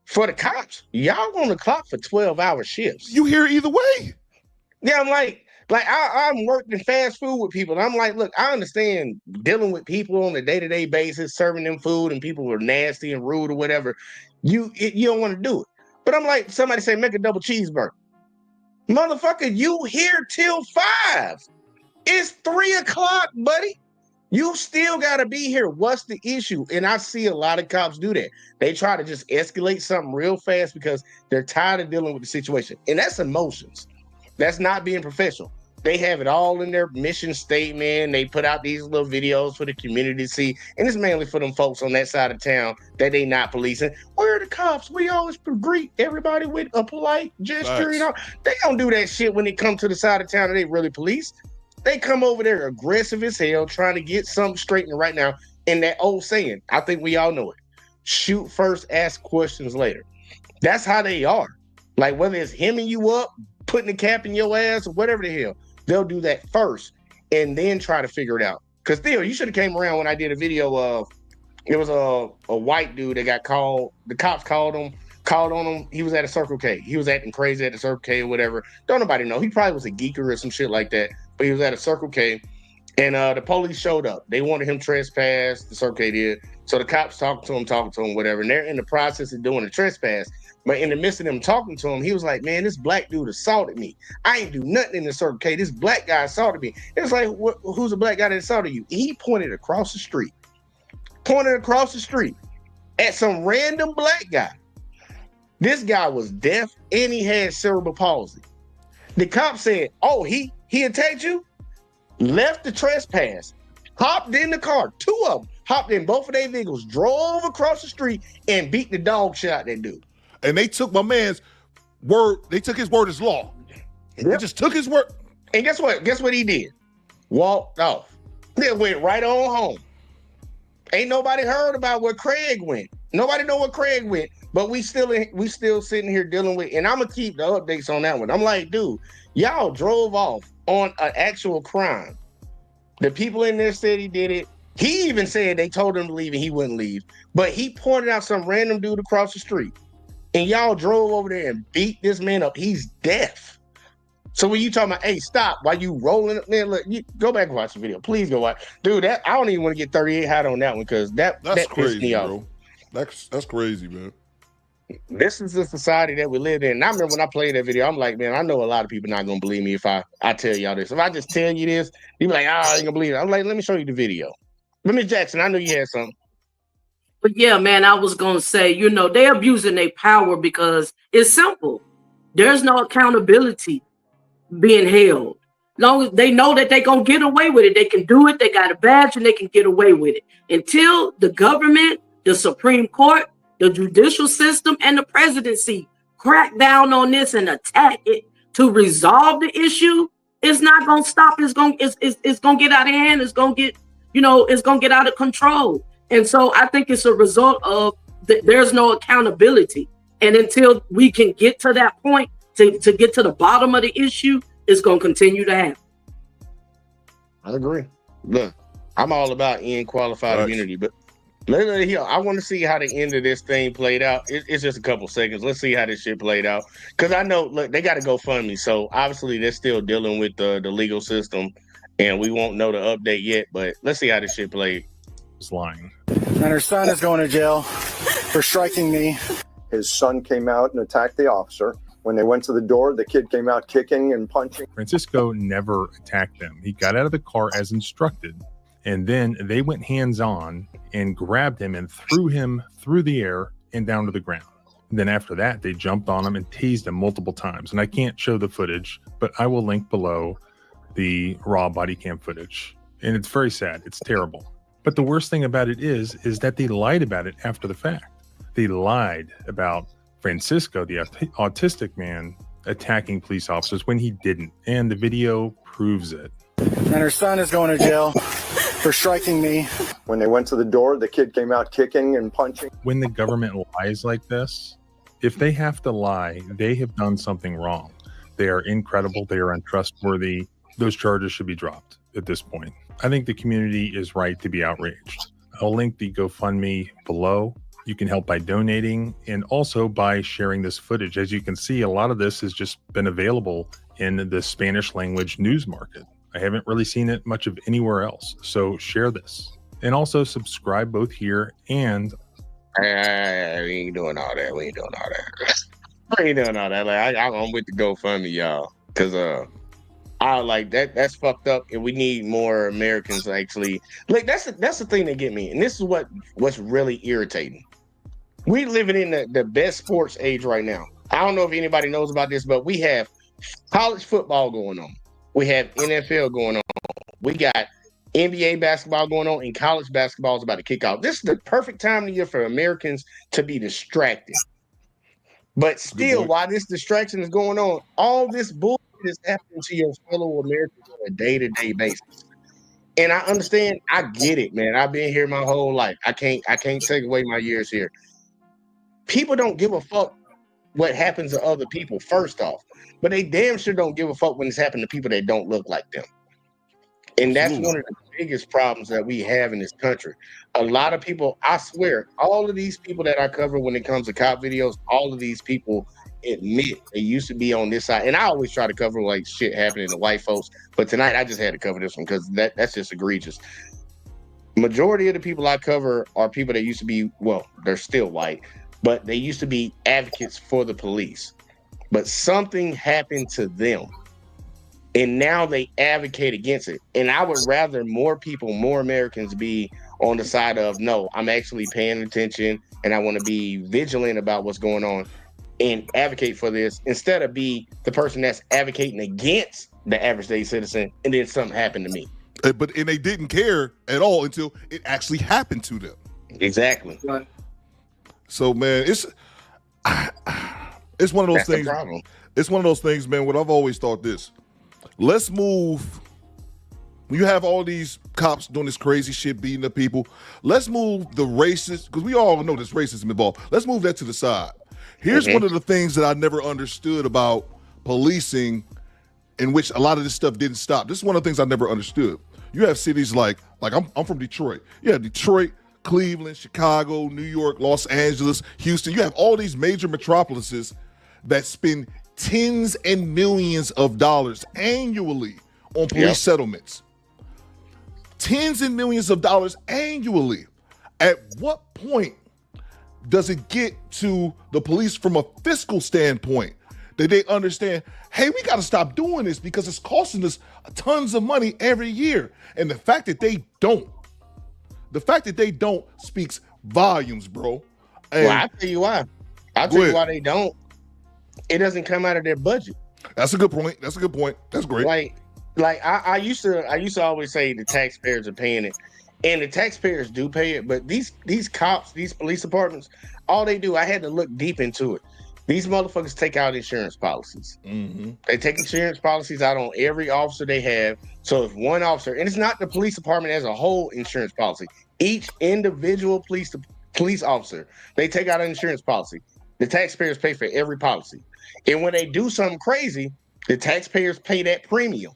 for the cops, y'all on the clock for 12-hour shifts. You hear either way. Yeah, I'm like I'm working fast food with people. And I'm like, look, I understand dealing with people on a day-to-day basis, serving them food, and people are nasty and rude or whatever. You don't want to do it. But I'm like, somebody say, make a double cheeseburger. Motherfucker, you here till 5. It's 3 o'clock, buddy. You still got to be here. What's the issue? And I see a lot of cops do that. They try to just escalate something real fast because they're tired of dealing with the situation. And that's emotions. That's not being professional. They have it all in their mission statement. They put out these little videos for the community to see. And it's mainly for them folks on that side of town that they not policing. Where are the cops? We always greet everybody with a polite gesture. Nice. They don't do that shit when they come to the side of town that they really police. They come over there aggressive as hell, trying to get something straightened right now. And that old saying, I think we all know it. Shoot first, ask questions later. That's how they are. Like, whether it's hemming you up, putting the cap in your ass, or whatever the hell, they'll do that first and then try to figure it out. Because Theo, you should have came around when I did a video of, it was a white dude that got called. The cops called on him. He was at a Circle K. He was acting crazy at the Circle K or whatever. Don't nobody know. He probably was a geeker or some shit like that. But he was at a Circle K, and the police showed up. They wanted him trespassed. The Circle K did. So the cops talking to him, whatever. And they're in the process of doing the trespass. But in the midst of them talking to him, he was like, man, this black dude assaulted me. I ain't do nothing in the Circle K. This black guy assaulted me. It was like, who's the black guy that assaulted you? He pointed across the street. At some random black guy. This guy was deaf and he had cerebral palsy. The cop said, oh, he attacked you? Left the trespass, hopped in the car, 2 of them, hopped in both of their vehicles, drove across the street and beat the dog shit out that dude. And they took my man's word, they took his word as law. They just took his word. And guess what? Guess what he did? Walked off. They went right on home. Ain't nobody heard about where Craig went. Nobody know where Craig went. But we still sitting here dealing with, and I'm gonna keep the updates on that one. I'm like, dude, y'all drove off on an actual crime. The people in there said he did it. He even said they told him to leave and he wouldn't leave. But he pointed out some random dude across the street. And y'all drove over there and beat this man up. He's deaf. So when you talking about, hey, stop, while you rolling up, man, look, you go back and watch the video. Please go watch. Dude, I don't even want to get 38 hot on that one because that crazy, pissed me off. bro. That's crazy, man. This is the society that we live in. And I remember when I played that video, I'm like, man, I know a lot of people not gonna believe me if I tell y'all this. If I just tell you this, you be like, I ain't gonna believe it. I'm like, let me show you the video. But Miss Jackson, I know you had something. But yeah, man, I was gonna say, they're abusing their power because it's simple. There's no accountability being held. Long as they know that they're gonna get away with it, they can do it, they got a badge and they can get away with it. Until the government, the Supreme Court, the judicial system, and the presidency crack down on this and attack it to resolve the issue, it's not gonna stop. It's gonna get out of hand, it's gonna get out of control. And so I think it's a result of there's no accountability. And until we can get to that point, to get to the bottom of the issue, it's going to continue to happen. I agree. Look, I'm all about qualified immunity, but I want to see how the end of this thing played out. It's just a couple seconds. Let's see how this shit played out. Because I know, look, they got to go fund me. So obviously they're still dealing with the legal system, and we won't know the update yet, but let's see how this shit played. It's lying. And her son is going to jail for striking me. His son came out and attacked the officer. When they went to the door, the kid came out kicking and punching. Francisco never attacked them. He got out of the car as instructed, and then they went hands-on and grabbed him and threw him through the air and down to the ground. And then after that, they jumped on him and tased him multiple times. And I can't show the footage, but I will link below the raw body cam footage. And it's very sad. It's terrible. But the worst thing about it is that they lied about it after the fact. They lied about Francisco, the autistic man, attacking police officers when he didn't. And the video proves it. And her son is going to jail for striking me. When they went to the door, the kid came out kicking and punching. When the government lies like this, if they have to lie, they have done something wrong. They are incredible. They are untrustworthy. Those charges should be dropped at this point. I think the community is right to be outraged. I'll link the GoFundMe below. You can help by donating and also by sharing this footage. As you can see, a lot of this has just been available in the Spanish language news market. I haven't really seen it much of anywhere else. So share this and also subscribe both here and. We ain't doing all that. We ain't doing all that. Like, I'm with the GoFundMe, y'all. Because I like that. That's fucked up, and we need more Americans actually. Like that's the thing that get me, and this is what's really irritating. We living in the best sports age right now. I don't know if anybody knows about this, but we have college football going on. We have NFL going on. We got NBA basketball going on, and college basketball is about to kick off. This is the perfect time of the year for Americans to be distracted. But still, while this distraction is going on, all this bullshit is happening to your fellow Americans on a day-to-day basis. And I understand, I get it, man. I've been here my whole life. I can't take away my years here. People don't give a fuck what happens to other people, first off. But they damn sure don't give a fuck when it's happening to people that don't look like them. And that's one of the biggest problems that we have in this country. A lot of people, I swear, all of these people that I cover when it comes to cop videos, all of these people admit they used to be on this side. And I always try to cover like shit happening to white folks. But tonight I just had to cover this one because that's just egregious. Majority of the people I cover are people that used to be, well, they're still white, but they used to be advocates for the police. But something happened to them. And now they advocate against it. And I would rather more Americans be on the side of, no, I'm actually paying attention and I want to be vigilant about what's going on and advocate for this instead of be the person that's advocating against the average day citizen and then something happened to me. And they didn't care at all until it actually happened to them. Exactly. So, man, it's one of those things. It's one of those things, man, what I've always thought this. Let's move. You have all these cops doing this crazy shit, beating up people. Let's move the racist, because we all know there's racism involved. Let's move that to the side. Here's one of the things that I never understood about policing, in which a lot of this stuff didn't stop. This is one of the things I never understood. You have cities like I'm from Detroit. You have Detroit, Cleveland, Chicago, New York, Los Angeles, Houston. You have all these major metropolises that spend tens and millions of dollars annually on police settlements. Tens and millions of dollars annually. At what point does it get to the police from a fiscal standpoint that they understand, hey, we got to stop doing this because it's costing us tons of money every year? And the fact that they don't speaks volumes, bro. And well, I'll tell you why. I'll tell you why they don't. It doesn't come out of their budget. That's a good point. That's great. Like I used to always say the taxpayers are paying it. And the taxpayers do pay it, but these cops, these police departments, all they do, I had to look deep into it. These motherfuckers take out insurance policies. They take insurance policies out on every officer they have. So if one officer, and it's not the police department as a whole insurance policy, each individual police officer, they take out an insurance policy. The taxpayers pay for every policy. And when they do something crazy, the taxpayers pay that premium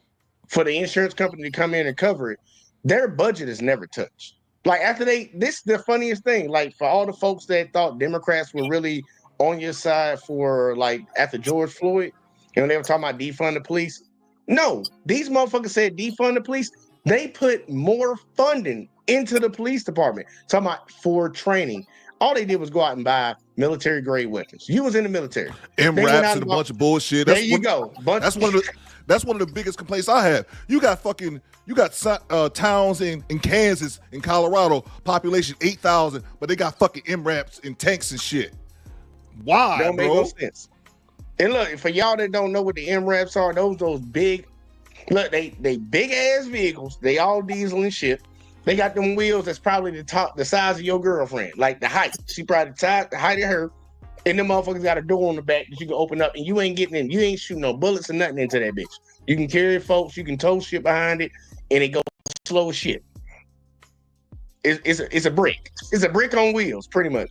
for the insurance company to come in and cover it. Their budget is never touched. Like after this is the funniest thing. Like for all the folks that thought Democrats were really on your side for like after George Floyd, and they were talking about defund the police. No, these motherfuckers said defund the police. They put more funding into the police department. Talking about for training. All they did was go out and buy military grade weapons. You was in the military. MRAPs and a bunch of bullshit. There you go. That's one of the biggest complaints I have. You got towns in Kansas and Colorado, population 8,000, but they got fucking MRAPs and tanks and shit. Why, don't make no sense. And look, for y'all that don't know what the MRAPs are, those big, look, they big ass vehicles. They all diesel and shit. They got them wheels that's probably the size of your girlfriend, like the height. She probably the height of her. And them motherfuckers got a door on the back that you can open up, and you ain't getting in. You ain't shooting no bullets or nothing into that bitch. You can carry folks, you can tow shit behind it, and it goes slow as shit. It's a brick. It's a brick on wheels, pretty much.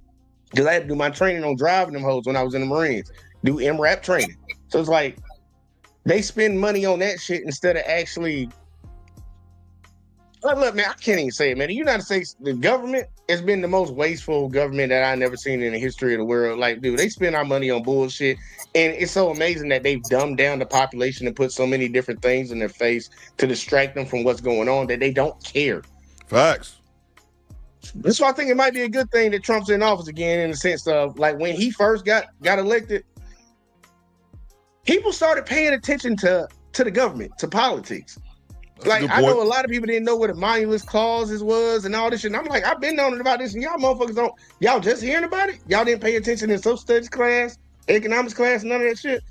Because I had to do my training on driving them hoes when I was in the Marines. Do MRAP training. So it's like they spend money on that shit instead of actually. Look, man, I can't even say it, man. The United States, the government has been the most wasteful government that I've never seen in the history of the world. Like, dude, they spend our money on bullshit. And it's so amazing that they've dumbed down the population and put so many different things in their face to distract them from what's going on that they don't care. Facts. That's why I think it might be a good thing that Trump's in office again, in the sense of, like, when he first got elected, people started paying attention to the government, to politics. Like, I know a lot of people didn't know what a monolith clauses was and all this shit. And I'm like, I've been knowing about this, and y'all motherfuckers don't. Y'all just hearing about it? Y'all didn't pay attention in social studies class, economics class, none of that shit.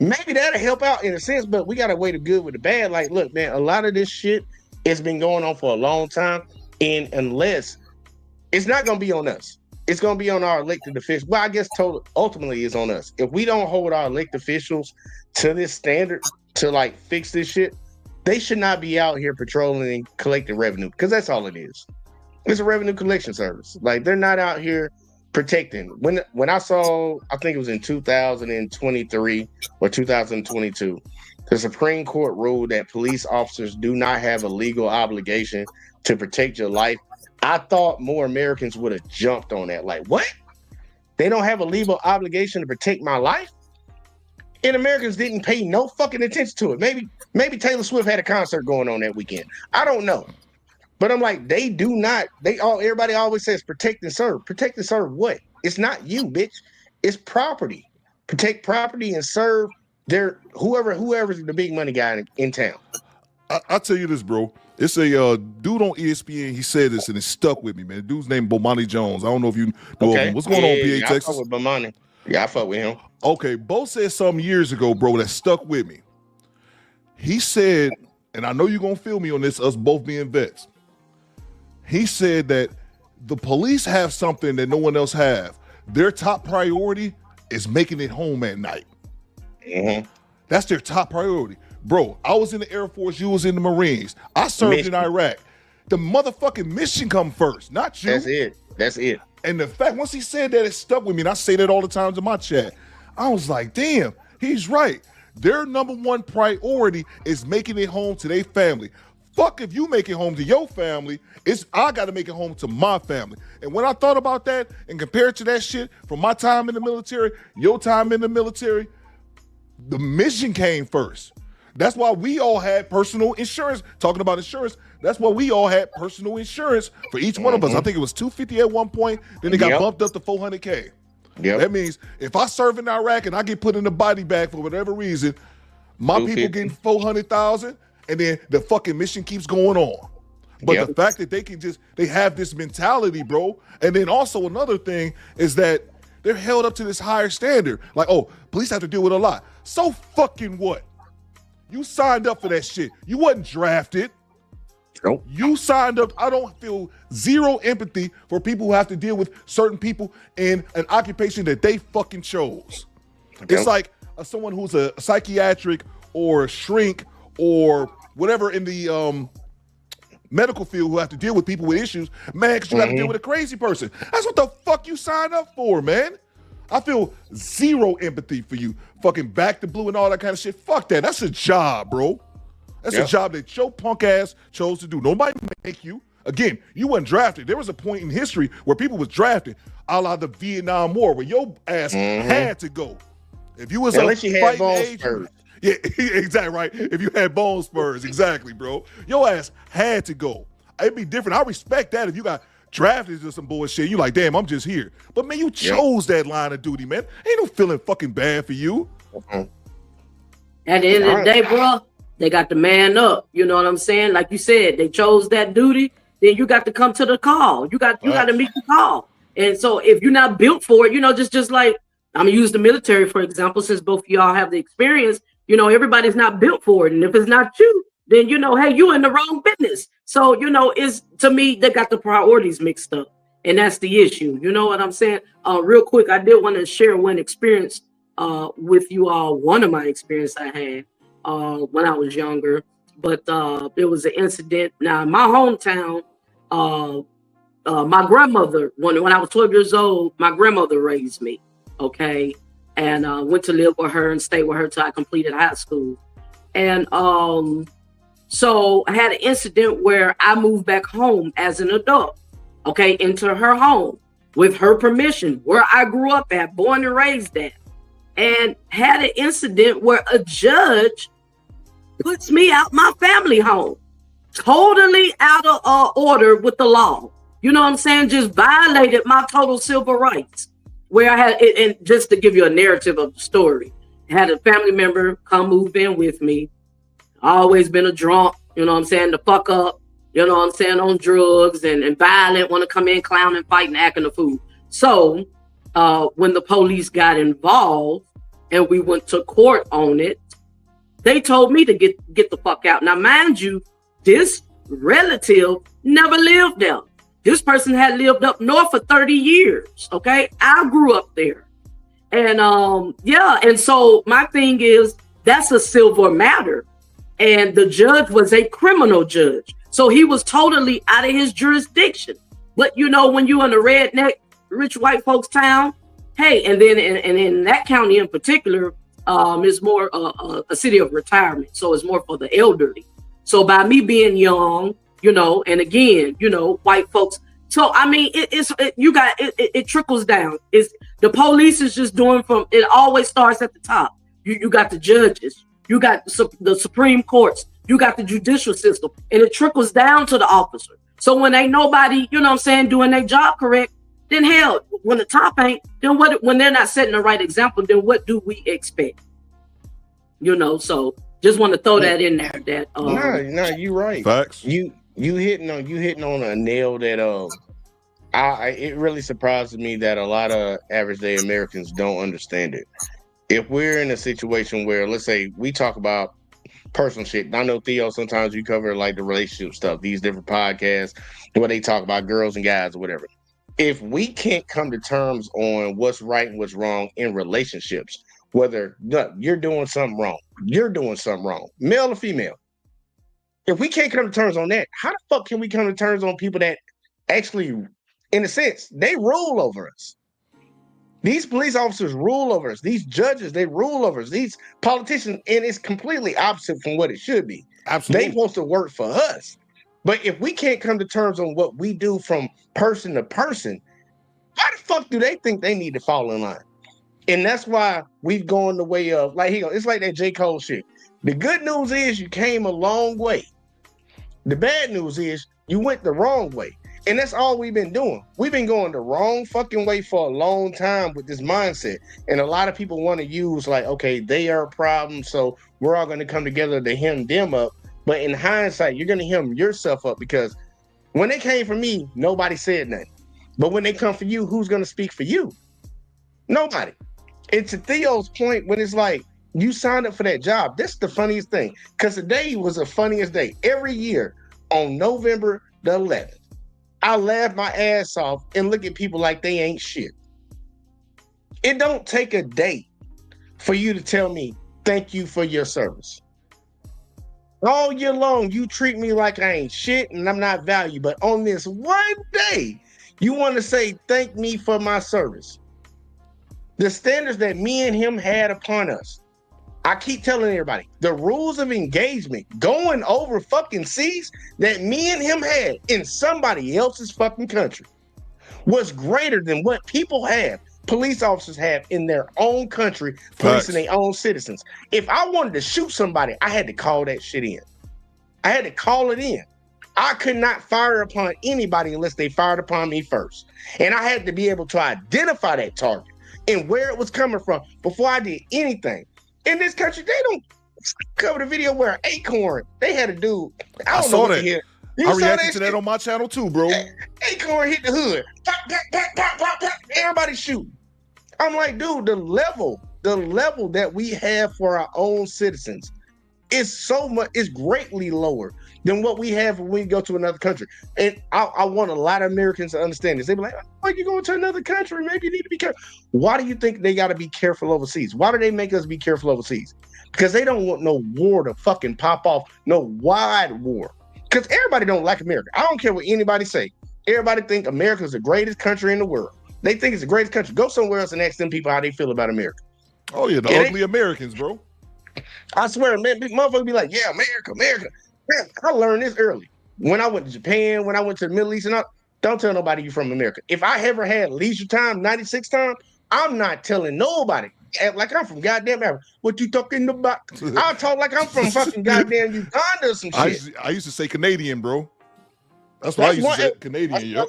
Maybe that'll help out in a sense, but we got to weigh the good with the bad. Like, look, man, a lot of this shit has been going on for a long time, and unless it's not going to be on us, it's going to be on our elected officials. Well, I guess ultimately it's on us. If we don't hold our elected officials to this standard to like fix this shit, they should not be out here patrolling and collecting revenue, because that's all it is. It's a revenue collection service. Like, they're not out here protecting. When I saw, I think it was in 2023 or 2022, the Supreme Court ruled that police officers do not have a legal obligation to protect your life. I thought more Americans would have jumped on that. Like, what? They don't have a legal obligation to protect my life? And Americans didn't pay no fucking attention to it. Maybe Taylor Swift had a concert going on that weekend. I don't know. But I'm like, they do not, everybody always says protect and serve. Protect and serve what? It's not you, bitch. It's property. Protect property and serve whoever's the big money guy in town. I'll tell you this, bro. It's a dude on ESPN. He said this and it stuck with me, man. The dude's named Bomani Jones. I don't know if you know of him. What's going on, PA Texas? I fuck with Bomani. Yeah, I fuck with him. Okay, Bo said something years ago, bro, that stuck with me. He said, and I know you're going to feel me on this, us both being vets. He said that the police have something that no one else have. Their top priority is making it home at night. Mm-hmm. That's their top priority. Bro, I was in the Air Force. You was in the Marines. I served in Iraq. the motherfucking mission come first, not you. That's it. And the fact, once he said that, it stuck with me. And I say that all the time to my chat. I was like, damn, he's right. Their number one priority is making it home to their family. Fuck if you make it home to your family, I got to make it home to my family. And when I thought about that and compared to that shit from my time in the military, your time in the military, the mission came first. That's why we all had personal insurance. Talking about insurance, that's why we all had personal insurance for each one of us. I think it was $250 at one point. Then it got bumped up to $400K. Yep. That means if I serve in Iraq and I get put in the body bag for whatever reason, my people getting $400,000, and then the fucking mission keeps going on. But the fact that they have this mentality, bro. And then also another thing is that they're held up to this higher standard. Like, oh, police have to deal with a lot. So fucking what? You signed up for that shit. You wasn't drafted. Nope. You signed up. I don't feel zero empathy for people who have to deal with certain people in an occupation that they fucking chose. Okay. It's like someone who's a psychiatric or a shrink or whatever in the medical field who have to deal with people with issues, man, because you got to deal with a crazy person. That's what the fuck you signed up for, man. I feel zero empathy for you. Fucking back to blue and all that kind of shit. Fuck that. That's a job, bro. That's a job that your punk ass chose to do. Nobody make you. Again, you wasn't drafted. There was a point in history where people was drafted, a la the Vietnam War, where your ass had to go. If you was unless you had bone spurs. Yeah, exactly right. If you had bone spurs, exactly, bro. Your ass had to go. It'd be different. I respect that if you got drafted to some bullshit. You like, damn, I'm just here. But man, you chose that line of duty, man. Ain't no feeling fucking bad for you. At the end of the day, bro, they got to man up. You know what I'm saying? Like you said, they chose that duty. Then you got to come to the call. You got to meet the call. And so if you're not built for it, you know, just like I'm gonna use the military for example, since both of y'all have the experience. You know, everybody's not built for it, and if it's not you, then you know, hey, you in the wrong business. So you know, it's to me they got the priorities mixed up, and that's the issue. You know what I'm saying? Real quick, I did want to share one experience with you all. One of my experience I had when I was younger, but it was an incident. Now in my hometown, my grandmother, when I was 12 years old, my grandmother raised me. Okay. And went to live with her and stayed with her till I completed high school. And so I had an incident where I moved back home as an adult, okay, into her home with her permission, where I grew up at, born and raised at, and had an incident where a judge puts me out my family home, totally out of order with the law. You know what I'm saying? Just violated my total civil rights. Where I had, and just to give you a narrative of the story, I had a family member come move in with me. Always been a drunk, you know what I'm saying, the fuck up, you know what I'm saying, on drugs and violent, want to come in, clowning, fighting, acting a fool. So when the police got involved and we went to court on it, they told me to get the fuck out. Now, mind you, this relative never lived there. This person had lived up north for 30 years, okay? I grew up there. And and so my thing is, that's a civil matter. And the judge was a criminal judge. So he was totally out of his jurisdiction. But you know, when you're in a redneck, rich white folks town, hey, and then in that county in particular, is more a city of retirement. So it's more for the elderly. So by me being young, you know, and again, you know, white folks. So I mean, it trickles down. It's the police is just doing it always starts at the top. You got the judges, you got the Supreme Courts, you got the judicial system, and it trickles down to the officer. So when ain't nobody, you know what I'm saying, doing their job correct, then hell, when the top ain't, then when they're not setting the right example, then what do we expect? You know, so just want to throw that in there. That no, you're right. Facts. You hitting on a nail that it really surprises me that a lot of average day Americans don't understand it. If we're in a situation where, let's say, we talk about personal shit. I know, Theo, sometimes you cover like the relationship stuff, these different podcasts where they talk about girls and guys or whatever. If we can't come to terms on what's right and what's wrong in relationships, whether you're doing something wrong, male or female, If we can't come to terms on that, how the fuck can we come to terms on people that actually, in a sense, they rule over us? These police officers rule over us. These judges, they rule over us. These politicians, and it's completely opposite from what it should be. Absolutely. They're supposed to work for us. But if we can't come to terms on what we do from person to person, why the fuck do they think they need to fall in line? And that's why we've gone the way of, like, it's like that J. Cole shit. The good news is you came a long way. The bad news is you went the wrong way. And that's all we've been doing. We've been going the wrong fucking way for a long time with this mindset. And a lot of people want to use like, okay, they are a problem, so we're all going to come together to hem them up. But in hindsight, you're going to hem yourself up, because when they came for me, nobody said nothing. But when they come for you, who's going to speak for you? Nobody. And to Theo's point, when it's like, you signed up for that job, that's the funniest thing. Because today was the funniest day. Every year on November the 11th, I laugh my ass off and look at people like they ain't shit. It don't take a day for you to tell me, thank you for your service. All year long, you treat me like I ain't shit and I'm not valued. But on this one day, you want to say, thank me for my service. The standards that me and him had upon us. I keep telling everybody, the rules of engagement going over fucking seas that me and him had in somebody else's fucking country was greater than what people have, police officers have in their own country, policing their own citizens. If I wanted to shoot somebody, I had to call that shit in. I had to call it in. I could not fire upon anybody unless they fired upon me first. And I had to be able to identify that target and where it was coming from before I did anything. In this country, they don't cover the video where Acorn, they had a dude. I saw that. I reacted to that on my channel too, bro. Acorn hit the hood. Pop, pop, pop, pop, pop, pop. Everybody shooting. I'm like, dude, the level that we have for our own citizens is greatly lower than what we have when we go to another country. And I want a lot of Americans to understand this. They be like, oh, you going to another country? Maybe you need to be careful. Why do you think they got to be careful overseas? Why do they make us be careful overseas? Because they don't want no war to fucking pop off, no wide war. Because everybody don't like America. I don't care what anybody say. Everybody think America is the greatest country in the world. They think it's the greatest country. Go somewhere else and ask them people how they feel about America. Oh yeah, the ugly Americans, bro. I swear, man, motherfuckers be like, yeah, America. Man, I learned this early. When I went to Japan, when I went to the Middle East, and don't tell nobody you're from America. If I ever had leisure time, 96 time, I'm not telling nobody. Like I'm from goddamn Africa. What you talking about? I'll talk like I'm from fucking goddamn Uganda or some shit. I used to say Canadian, bro. That's what I used to say. Canadian,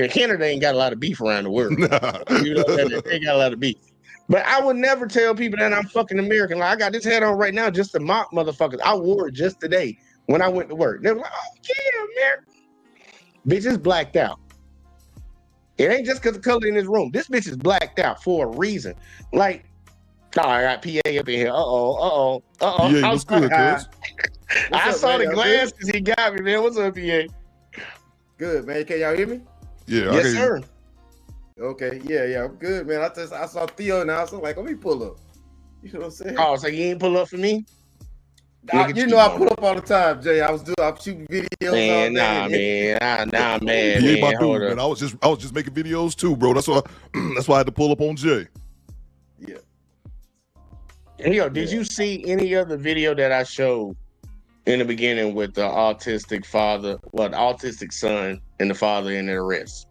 Canada ain't got a lot of beef around the world. You know, they got a lot of beef. But I would never tell people that I'm fucking American. Like I got this hat on right now just to mock motherfuckers. I wore it just today when I went to work. They were like, oh yeah, American. Bitch is blacked out. It ain't just because of color in this room. This bitch is blacked out for a reason. Like, oh, I got PA up in here. Uh-oh. Yeah, what's good, cuz? I saw the glasses he got me, man. What's up, PA? Good, man. Can y'all hear me? Yeah. Yes, sir. Okay, yeah, I'm good, man. I saw Theo now, so I'm like, let me pull up. You know what I'm saying? Oh, so you ain't pull up for me? You know I pull up all the time, Jay. I'm shooting videos. Man, all day, nah, man. He ain't my dude, man. I was just making videos too, bro. That's why I had to pull up on Jay. Yeah. Did you see any other video that I showed in the beginning with the autistic father, the autistic son, and the father in the arrest?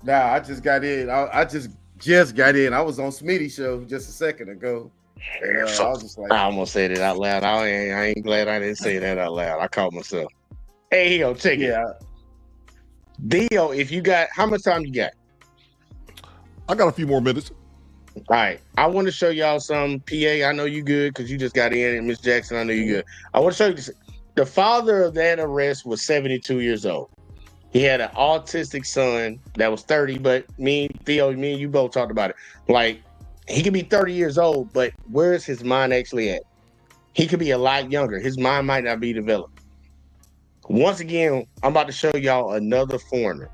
Nah, I just got in. I just got in. I was on Smitty's show just a second ago. And, I was just like, I almost said it out loud. I ain't glad I didn't say that out loud. I caught myself. Hey, check it. Dio, if you got, how much time you got? I got a few more minutes. All right. I want to show y'all some. PA, I know you good because you just got in. And Miss Jackson, I know you good. I want to show you this. The father of that arrest was 72 years old. He had an autistic son that was 30, but Theo, me and you both talked about it. Like, he could be 30 years old, but where's his mind actually at? He could be a lot younger. His mind might not be developed. Once again, I'm about to show y'all another foreigner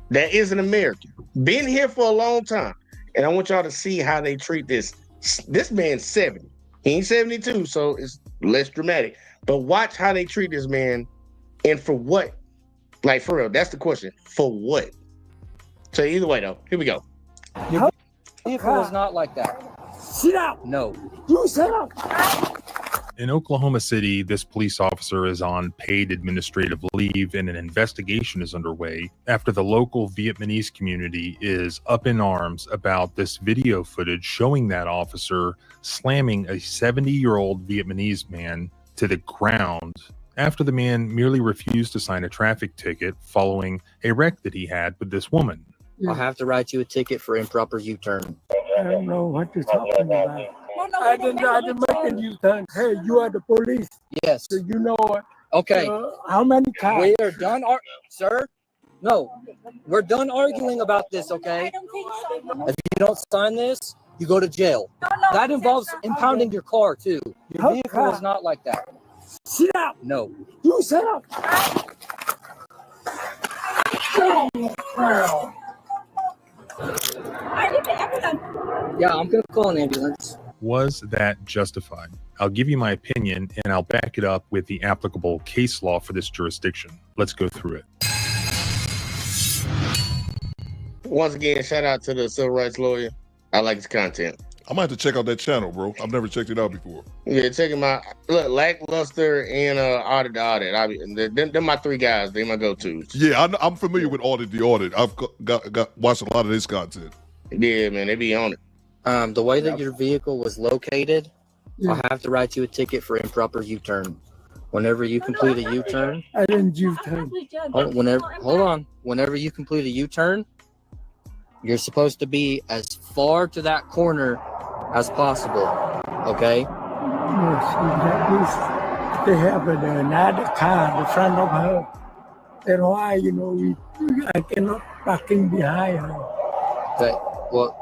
that is an American. Been here for a long time. And I want y'all to see how they treat this. This man's 70. He ain't 72, so it's less dramatic. But watch how they treat this man, and for what? Like, for real, that's the question. For what? So either way, though, here we go. Your vehicle is not like that. Sit out. No. You sit out. In Oklahoma City, this police officer is on paid administrative leave and an investigation is underway after the local Vietnamese community is up in arms about this video footage showing that officer slamming a 70-year-old Vietnamese man to the ground after the man merely refused to sign a traffic ticket following a wreck that he had with this woman. I'll have to write you a ticket for improper U-turn. I don't know what you're talking about. I didn't make a U-turn. Hey, you are the police. Yes. So you know what? Okay. How many times? We are done, sir. No, we're done arguing about this, okay? If you don't sign this, you go to jail. That involves impounding your car, too. Your vehicle is not like that. Sit out. No. You sit out. Yeah, I'm going to call an ambulance. Was that justified? I'll give you my opinion and I'll back it up with the applicable case law for this jurisdiction. Let's go through it. Once again, shout out to the civil rights lawyer. I like his content. I might have to check out that channel, bro. I've never checked it out before. Yeah, check him out. Look, Lackluster and Audit the Audit. They're my three guys. They're my go-tos. Yeah, I'm familiar with Audit the Audit. I've got watched a lot of his content. Yeah, man, they be on it. The way that your vehicle was located, I'll have to write you a ticket for improper U-turn. Whenever you complete a U-turn, I didn't U-turn. Hold on. Whenever you complete a U-turn, you're supposed to be as far to that corner as possible. Okay? Yes, they have another car in front of her. That's why, I cannot parking behind her. Okay. Well,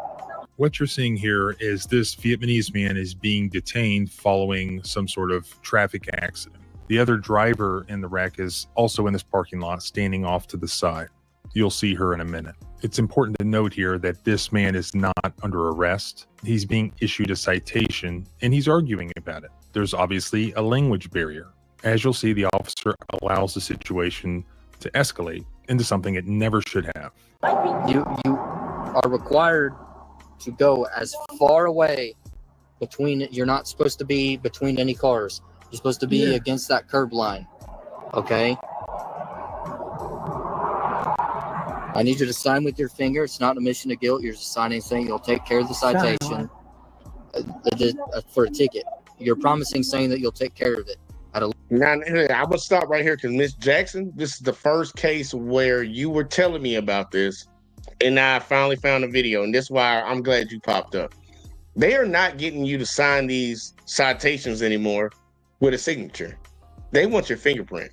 what you're seeing here is this Vietnamese man is being detained following some sort of traffic accident. The other driver in the wreck is also in this parking lot, standing off to the side. You'll see her in a minute. It's important to note here that this man is not under arrest. He's being issued a citation and he's arguing about it. There's obviously a language barrier. As you'll see, the officer allows the situation to escalate into something it never should have. You are required to go as far away between. You're not supposed to be between any cars. You're supposed to be against that curb line. Okay? I need you to sign with your finger. It's not an admission of guilt. You're just signing saying you'll take care of the citation for a ticket. You're promising saying that you'll take care of it. Now, I would stop right here because Miss Jackson, this is the first case where you were telling me about this, and now I finally found a video, and this is why I'm glad you popped up. They are not getting you to sign these citations anymore with a signature. They want your fingerprint.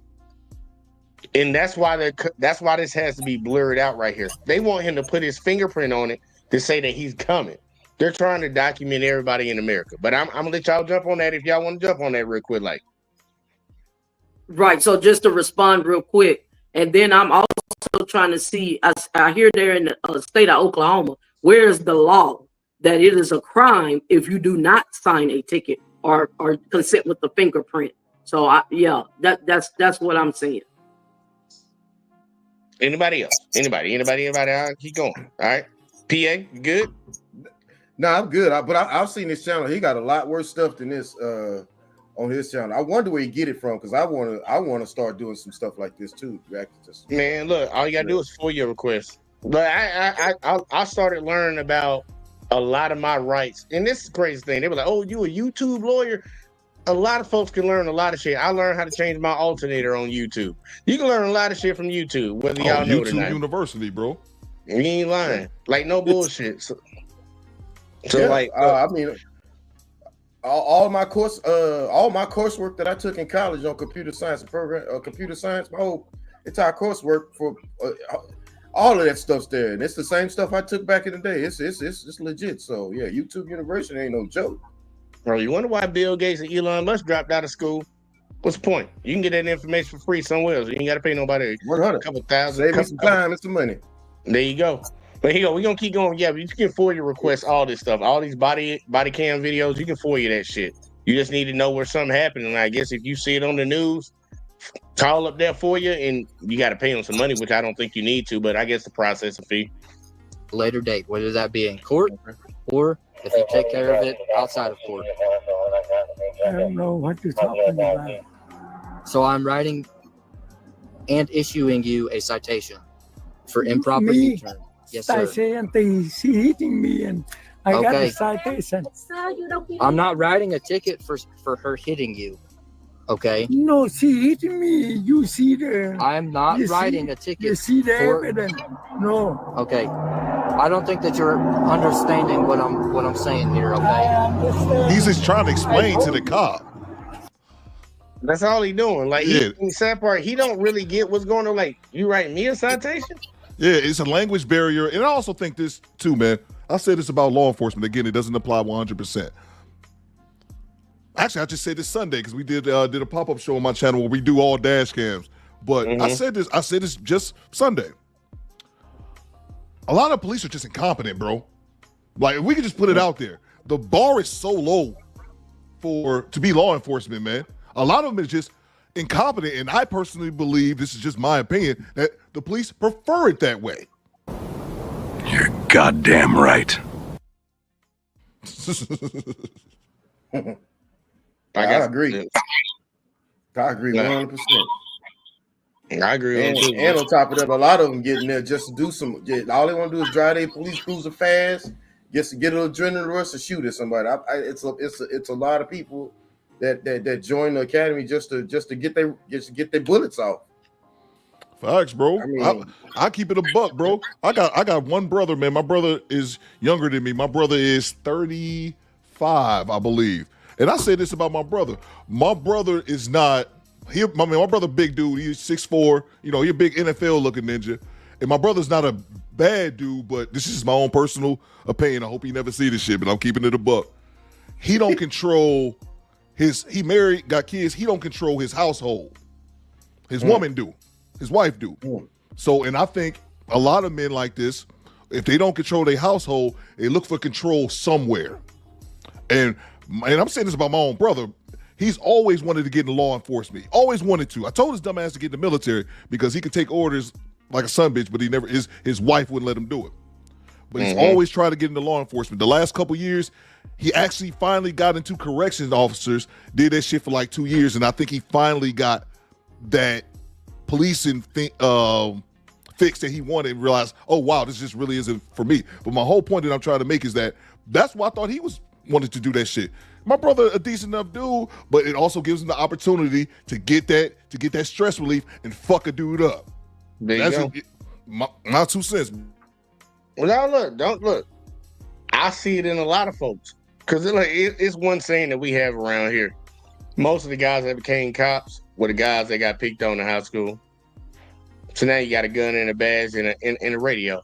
And that's why this has to be blurred out right here. They want him to put his fingerprint on it to say that he's coming. They're trying to document everybody in America. But I'm gonna let y'all jump on that if y'all want to jump on that real quick. Right. So just to respond real quick, and then I'm also trying to see. I hear there in the state of Oklahoma, where is the law that it is a crime if you do not sign a ticket or consent with the fingerprint? So that's what I'm saying. Anybody else? Anybody? I'll keep going. All right. PA, you good? No, I'm good. But I've seen this channel. He got a lot worse stuff than this on his channel. I wonder where he get it from because I want to start doing some stuff like this too. Man, look, all you gotta do is FOIA request. But I started learning about a lot of my rights, and this is the crazy thing. They were like, "Oh, you a YouTube lawyer?" A lot of folks can learn a lot of shit. I learned how to change my alternator on YouTube. You can learn a lot of shit from YouTube, whether y'all know it or not. YouTube University, bro. You ain't lying. Like, no bullshit. So I mean, all my coursework that I took in college on computer science my whole entire coursework for all of that stuff's there, and it's the same stuff I took back in the day. It's legit. So yeah, YouTube University ain't no joke. Bro, you wonder why Bill Gates and Elon Musk dropped out of school? What's the point? You can get that information for free somewhere else. You ain't got to pay nobody 100. a couple thousand. Save me some time and some money. There you go. But here you go. We're going to keep going. Yeah, but you can FOIA request all this stuff. All these body cam videos, you can FOIA that shit. You just need to know where something happened. And I guess if you see it on the news, call up there for you, and you got to pay them some money, which I don't think you need to, but I guess the processing fee. Later date, whether that be in court or if you take care of it outside of court. I don't know what you're talking about. So I'm writing and issuing you a citation for improper Me? U-turn. Yes, sir. Citation, she hitting me and I got Okay. a citation. I'm not writing a ticket for her hitting you. Okay? No, she hitting me. You see the... I'm not writing a ticket. You see the for- evidence. No. Okay. I don't think that you're understanding what I'm saying here, I okay? understand. He's just trying to explain to the cop. That's all he doing. Like, Yeah. in sad part, he don't really get what's going on. Like, you writing me a citation? Yeah, it's a language barrier. And I also think this too, man. I said this about law enforcement. Again, it doesn't apply 100%. Actually, I just said this Sunday because we did a pop-up show on my channel where we do all dash cams. But I said this just Sunday. A lot of police are just incompetent, bro. Like, if we could just put it out there. The bar is so low to be law enforcement, man. A lot of them is just incompetent, and I personally believe, this is just my opinion, that the police prefer it that way. You're goddamn right. I agree. I agree 100%. I agree. And on top of that, a lot of them getting there just to do all they want to do is drive their police cruiser fast, just to get an adrenaline rush to shoot at somebody. It's a lot of people that join the academy just to get their bullets off. Facts, bro. I mean, I keep it a buck, bro. I got one brother, man. My brother is younger than me. My brother is 35, I believe. And I say this about my brother. My brother is not. My brother, big dude. He's 6'4". You know, he's a big NFL looking ninja. And my brother's not a bad dude, but this is my own personal opinion. I hope he never see this shit, but I'm keeping it a buck. He don't control he married, got kids. He don't control his household. His woman do. His wife do. So, and I think a lot of men like this, if they don't control their household, they look for control somewhere. And I'm saying this about my own brother. He's always wanted to get into law enforcement. Always wanted to. I told his dumb ass to get in the military because he could take orders like a son bitch, but he never. His wife wouldn't let him do it. But he's always tried to get into law enforcement. The last couple years, he actually finally got into corrections officers. Did that shit for like 2 years, and I think he finally got that policing fix that he wanted and realized, oh wow, this just really isn't for me. But my whole point that I'm trying to make is that's why I thought he wanted to do that shit. My brother, a decent enough dude, but it also gives him the opportunity to get that stress relief and fuck a dude up. That's my 2 cents. Well, don't look. I see it in a lot of folks because it's one saying that we have around here. Most of the guys that became cops were the guys that got picked on in high school. So now you got a gun and a badge and a radio.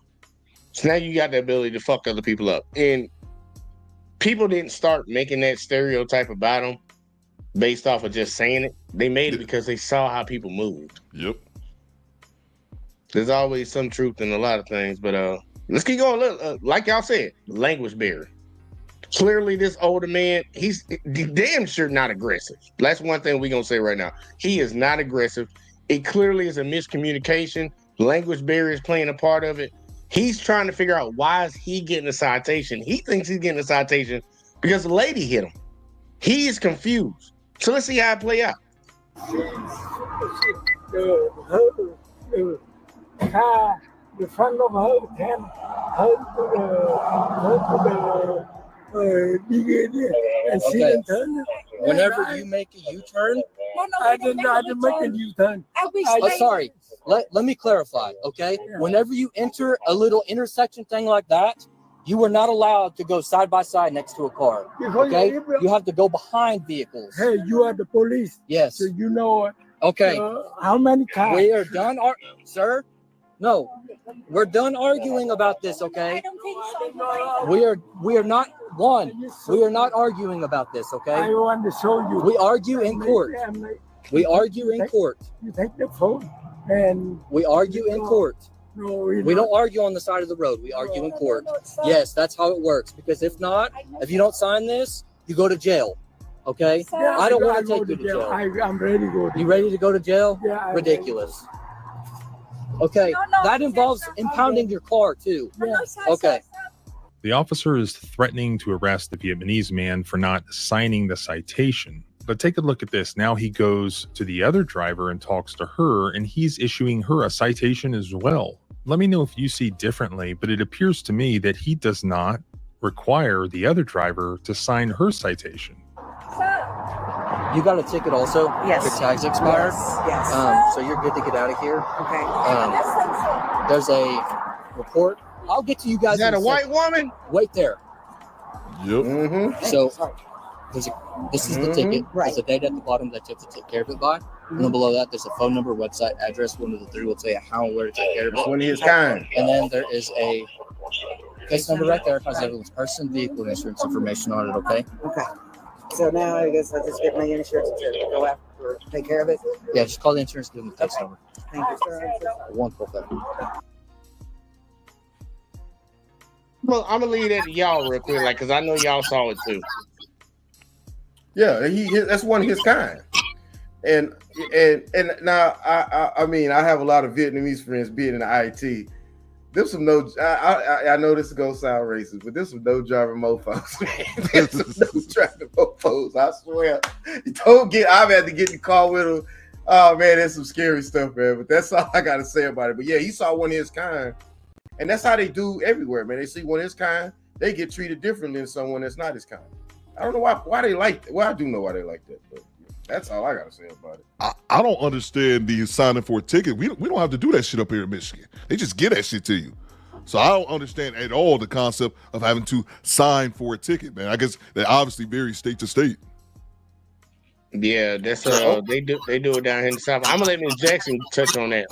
So now you got the ability to fuck other people up. And people didn't start making that stereotype about them based off of just saying it. They made it because they saw how people moved. Yep. There's always some truth in a lot of things, but let's keep going. Look, like y'all said, language barrier. Clearly, this older man, he's damn sure not aggressive. That's one thing we're going to say right now. He is not aggressive. It clearly is a miscommunication. Language barrier is playing a part of it. He's trying to figure out why is he getting a citation. He thinks he's getting a citation because the lady hit him. He is confused. So let's see how it play out. The front of her can and she didn't turn. Whenever you make a U-turn, I didn't make a U-turn. Sorry. Let me clarify, okay? Whenever you enter a little intersection thing like that, you are not allowed to go side by side next to a car. Okay? You have to go behind vehicles. Hey, you are the police. Yes. So you know. Okay. How many cars? We are done, sir. No, we're done arguing about this. Okay. We are not We are not arguing about this. Okay. I want to show you. We argue in court. We argue in court. You take the phone and we argue in court. No, we don't argue on the side of the road. We argue in court. Yes, that's how it works. Because if not, if you don't sign this, you go to jail. Okay? Yeah, I don't I want to go take you to jail. I'm ready to go to You ready to go to jail? Yeah, I'm Ridiculous. Okay, that involves impounding your car too. Okay. The officer is threatening to arrest the Vietnamese man for not signing the citation. But take a look at this. Now he goes to the other driver and talks to her, and he's issuing her a citation as well. Let me know if you see differently, but it appears to me that he does not require the other driver to sign her citation. You got a ticket also? Yes. Your tag's expired? Yes. So you're good to get out of here. Okay. There's a report. I'll get to you guys. Is that in a white second. woman? Wait there. Yep. Mm-hmm. So this is the ticket. Right. There's a date at the bottom that you have to take care of it by. And then below that, there's a phone number, website, address. One of the three will tell you how and where to take care of it. One of his kind. And then there is a case number right there. It has everyone's person, vehicle, and insurance information on it, okay? Okay. So now I guess I just get my insurance to go after, take care of it. Yeah, just call the insurance, give them the case number. Thank you, sir. Wonderful thing. Well, I'm gonna leave that to y'all real quick, like, cause I know y'all saw it too. Yeah, that's one of his kind. And now I mean I have a lot of Vietnamese friends being in the IT. There's some I know this is gonna sound racist, but there's some no driver mofos, man. There's some no driver mofos. I swear. I've had to get in the car with them. Oh man, there's some scary stuff, man. But that's all I gotta say about it. But yeah, he saw one of his kind. And that's how they do everywhere, man. They see one of his kind, they get treated differently than someone that's not his kind. I don't know why they like that. Well, I do know why they like that, but that's all I gotta say about it. I don't understand the signing for a ticket. We don't have to do that shit up here in Michigan. They just get that shit to you. So I don't understand at all the concept of having to sign for a ticket, man. I guess that obviously varies state to state. Yeah, that's they do it down here in the South. I'm gonna let Miss Jackson touch on that.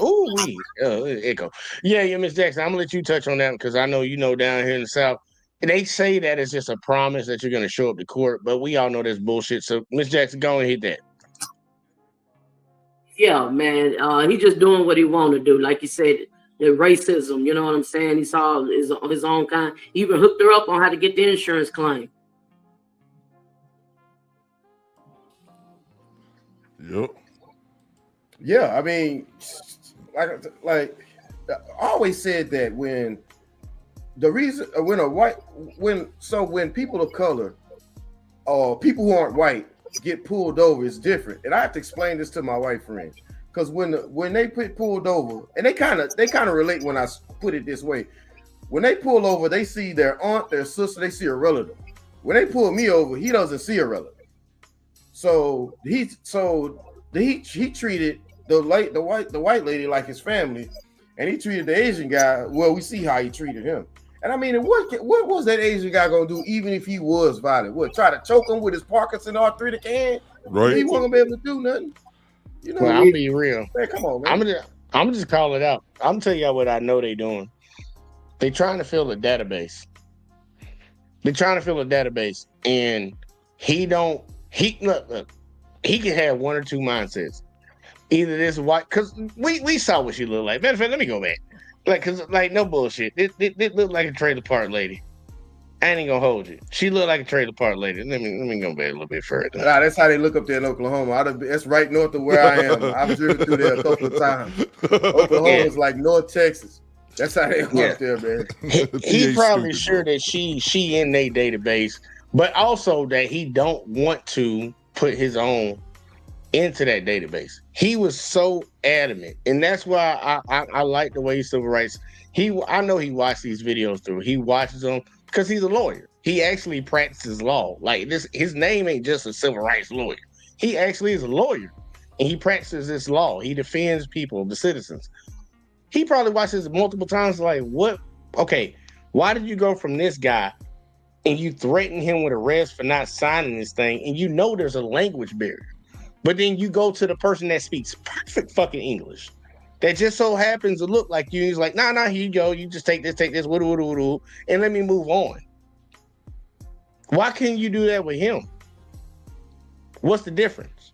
Echo. Yeah, Miss Jackson. I'm gonna let you touch on that because I know you know down here in the South. They say that it's just a promise that you're gonna show up to court, but we all know that's bullshit. So Miss Jackson, go and hit that. Yeah, man. He just doing what he want to do. Like you said, the racism. You know what I'm saying? He saw his own kind. He even hooked her up on how to get the insurance claim. Yep. Yeah, I mean, like I always said that when people of color or people who aren't white get pulled over, it's different. And I have to explain this to my white friends because when they get pulled over, and they kind of relate when I put it this way. When they pull over, they see their aunt, their sister, they see a relative. When they pull me over, he doesn't see a relative. So he treated the white lady like his family, and he treated the Asian guy. Well, we see how he treated him. And I mean, what was that Asian guy gonna do? Even if he was violent, what, try to choke him with his Parkinson arthritic hand? Right. He wasn't gonna be able to do nothing. You know, Well, I'm be real. Man, come on, man. I'm gonna just call it out. I'm gonna tell y'all what I know they doing. They trying to fill a database. They're trying to fill a database, and look. He can have one or two mindsets. Either this white, because we saw what she looked like. Matter of fact, let me go back. Cause no bullshit. It looked like a trailer park lady. I ain't gonna hold you. She looked like a trailer park lady. Let me go back a little bit further. Nah, that's how they look up there in Oklahoma. That's right north of where I am. I've driven through there a couple of times. Oklahoma is like North Texas. That's how they look up there, man. He probably sure that she in their database, but also that he don't want to put his own into that database. He was so adamant, and that's why I like the way civil rights. I know he watched these videos through. He watches them because he's a lawyer. He actually practices law. Like this, his name ain't just a civil rights lawyer. He actually is a lawyer, and he practices this law. He defends people, the citizens. He probably watches multiple times. Like, what? Okay, why did you go from this guy and you threaten him with arrest for not signing this thing, and you know there's a language barrier? But then you go to the person that speaks perfect fucking English that just so happens to look like you. He's like, nah, here you go. You just take this, and let me move on. Why can't you do that with him? What's the difference?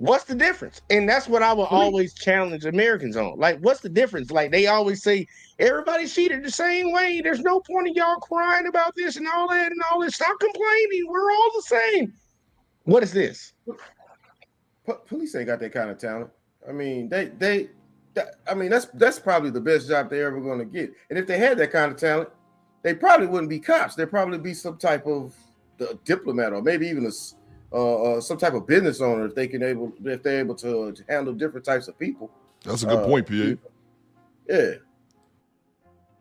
What's the difference? And that's what I will always challenge Americans on. Like, what's the difference? Like, they always say everybody's treated the same way. There's no point in y'all crying about this and all that and all this. Stop complaining. We're all the same. What is this? Police ain't got that kind of talent. I mean, that's probably the best job they're ever going to get. And if they had that kind of talent, they probably wouldn't be cops. They'd probably be some type of diplomat or maybe even some type of business owner if they're able to handle different types of people. That's a good point, PA. Yeah.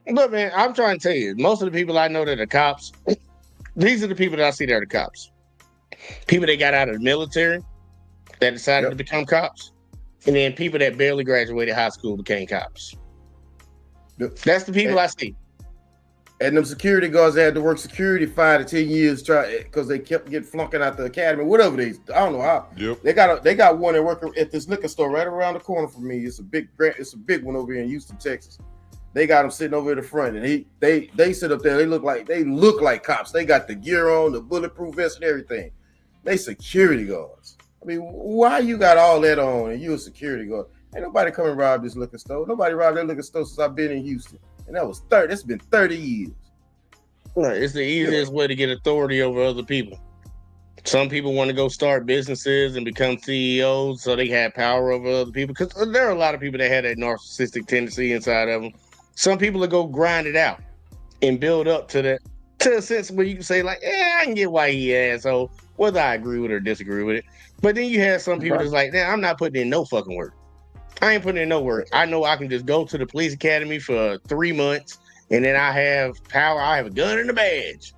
Look, man, I'm trying to tell you, most of the people I know that are cops, these are the people that I see that are cops. People that got out of the military that decided to become cops, and then people that barely graduated high school became cops. That's the people I see. And them security guards that had to work security 5 to 10 years because they kept getting flunking out the academy, whatever I don't know how. Yep. They got one that working at this liquor store right around the corner from me. It's a big one over here in Houston, Texas. They got him sitting over at the front, and they sit up there. They look like cops. They got the gear on, the bulletproof vest, and everything. They security guards. I mean, why you got all that on and you a security guard? Ain't nobody come and rob this liquor store. Nobody robbed that liquor store since I've been in Houston. And that was that's been 30 years. It's the easiest way to get authority over other people. Some people want to go start businesses and become CEOs so they have power over other people. Because there are a lot of people that have that narcissistic tendency inside of them. Some people will go grind it out and build up to a sense where you can say, like, I can get why he asshole, whether I agree with it or disagree with it. But then you have some people that's like, I'm not putting in no fucking work. I ain't putting in no work. I know I can just go to the police academy for 3 months, and then I have power. I have a gun and a badge.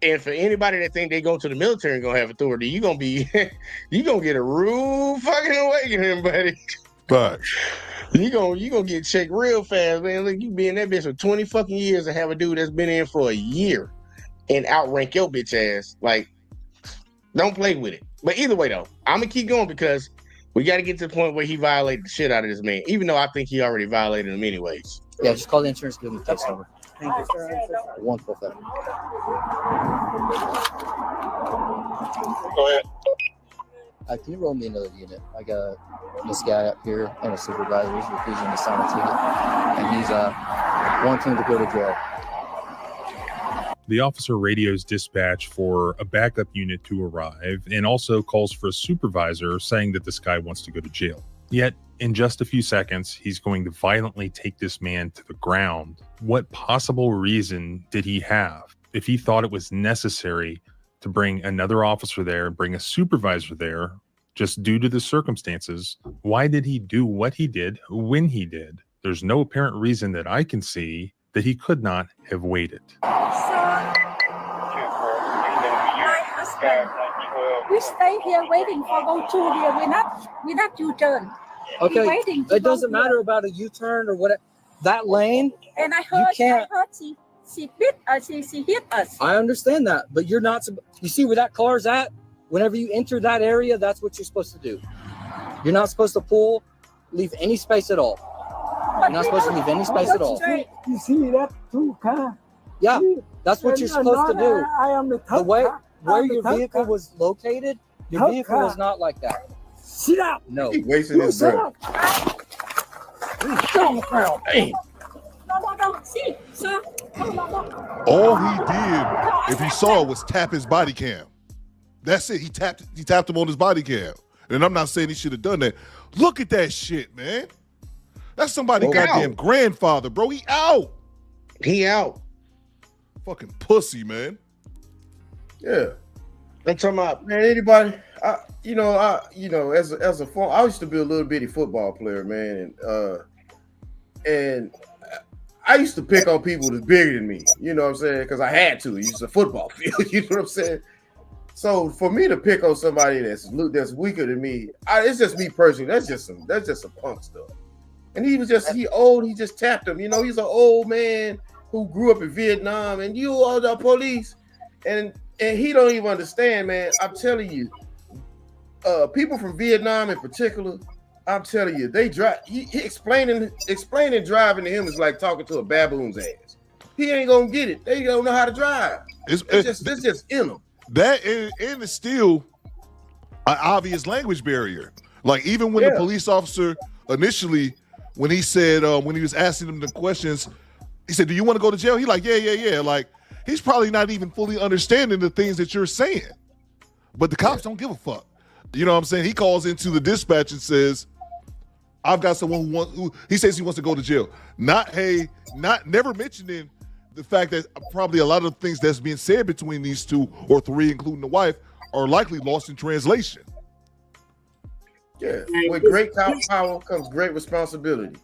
And for anybody that think they go to the military and gonna have authority, you gonna get a rude fucking awakening, buddy. But you gonna get checked real fast, man. Look, you be in that bitch for 20 fucking years and have a dude that's been in for a year and outrank your bitch ass. Like, don't play with it. But either way, though, I'm gonna keep going because we got to get to the point where he violated the shit out of this man, even though I think he already violated him anyways. Yeah, just call the insurance, give him the case number. Thank you, sir. Wonderful thing. Go ahead. Can you roll me another unit? I got this guy up here and a supervisor. He's refusing to sign a ticket, and he's wanting to go to jail. The officer radios dispatch for a backup unit to arrive and also calls for a supervisor saying that this guy wants to go to jail. Yet, in just a few seconds, he's going to violently take this man to the ground. What possible reason did he have? If he thought it was necessary to bring another officer there, bring a supervisor there, just due to the circumstances, why did he do what he did when he did? There's no apparent reason that I can see that he could not have waited. We stay here waiting for go to here. We're not U-turn. Okay, it doesn't matter about a U-turn or whatever. That lane, and I heard she hit us. I understand that, but you're not. You see where that car's at? Whenever you enter that area, that's what you're supposed to do. You're not supposed to leave any space at all. You're not supposed to leave any space at all. You see that two car? Yeah, that's what you're supposed to do. I am the The way where your vehicle was located, your vehicle is not like that. Sit down. No. Keep wasting his breath. Hey. No. See, sir. All he did, if he saw, was tap his body cam. That's it. He tapped him on his body cam. And I'm not saying he should have done that. Look at that shit, man. That's somebody's goddamn grandfather, bro. He out. Fucking pussy, man. Yeah. I'm talking about, man, anybody, I as a former, I used to be a little bitty football player, man, and I used to pick on people that's bigger than me, you know what I'm saying? Because I had to. It's a football field, you know what I'm saying? So for me to pick on somebody that's weaker than me, it's just me personally. That's just some punk stuff. And he old. He just tapped him. You know, he's an old man who grew up in Vietnam, and you are the police, and he don't even understand, man. I'm telling you, people from Vietnam in particular, I'm telling you, they drive. He explaining driving to him is like talking to a baboon's ass. He ain't gonna get it. They don't know how to drive. It's just in them. That and it's still, an obvious language barrier. Like even when the police officer initially, when he said, when he was asking him the questions, he said, "Do you want to go to jail?" He like, yeah. Like he's probably not even fully understanding the things that you're saying. But the cops don't give a fuck. You know what I'm saying? He calls into the dispatch and says, "I've got someone who he says he wants to go to jail." Never mentioning the fact that probably a lot of the things that's being said between these two or three, including the wife, are likely lost in translation. Yeah, with great power comes great responsibility,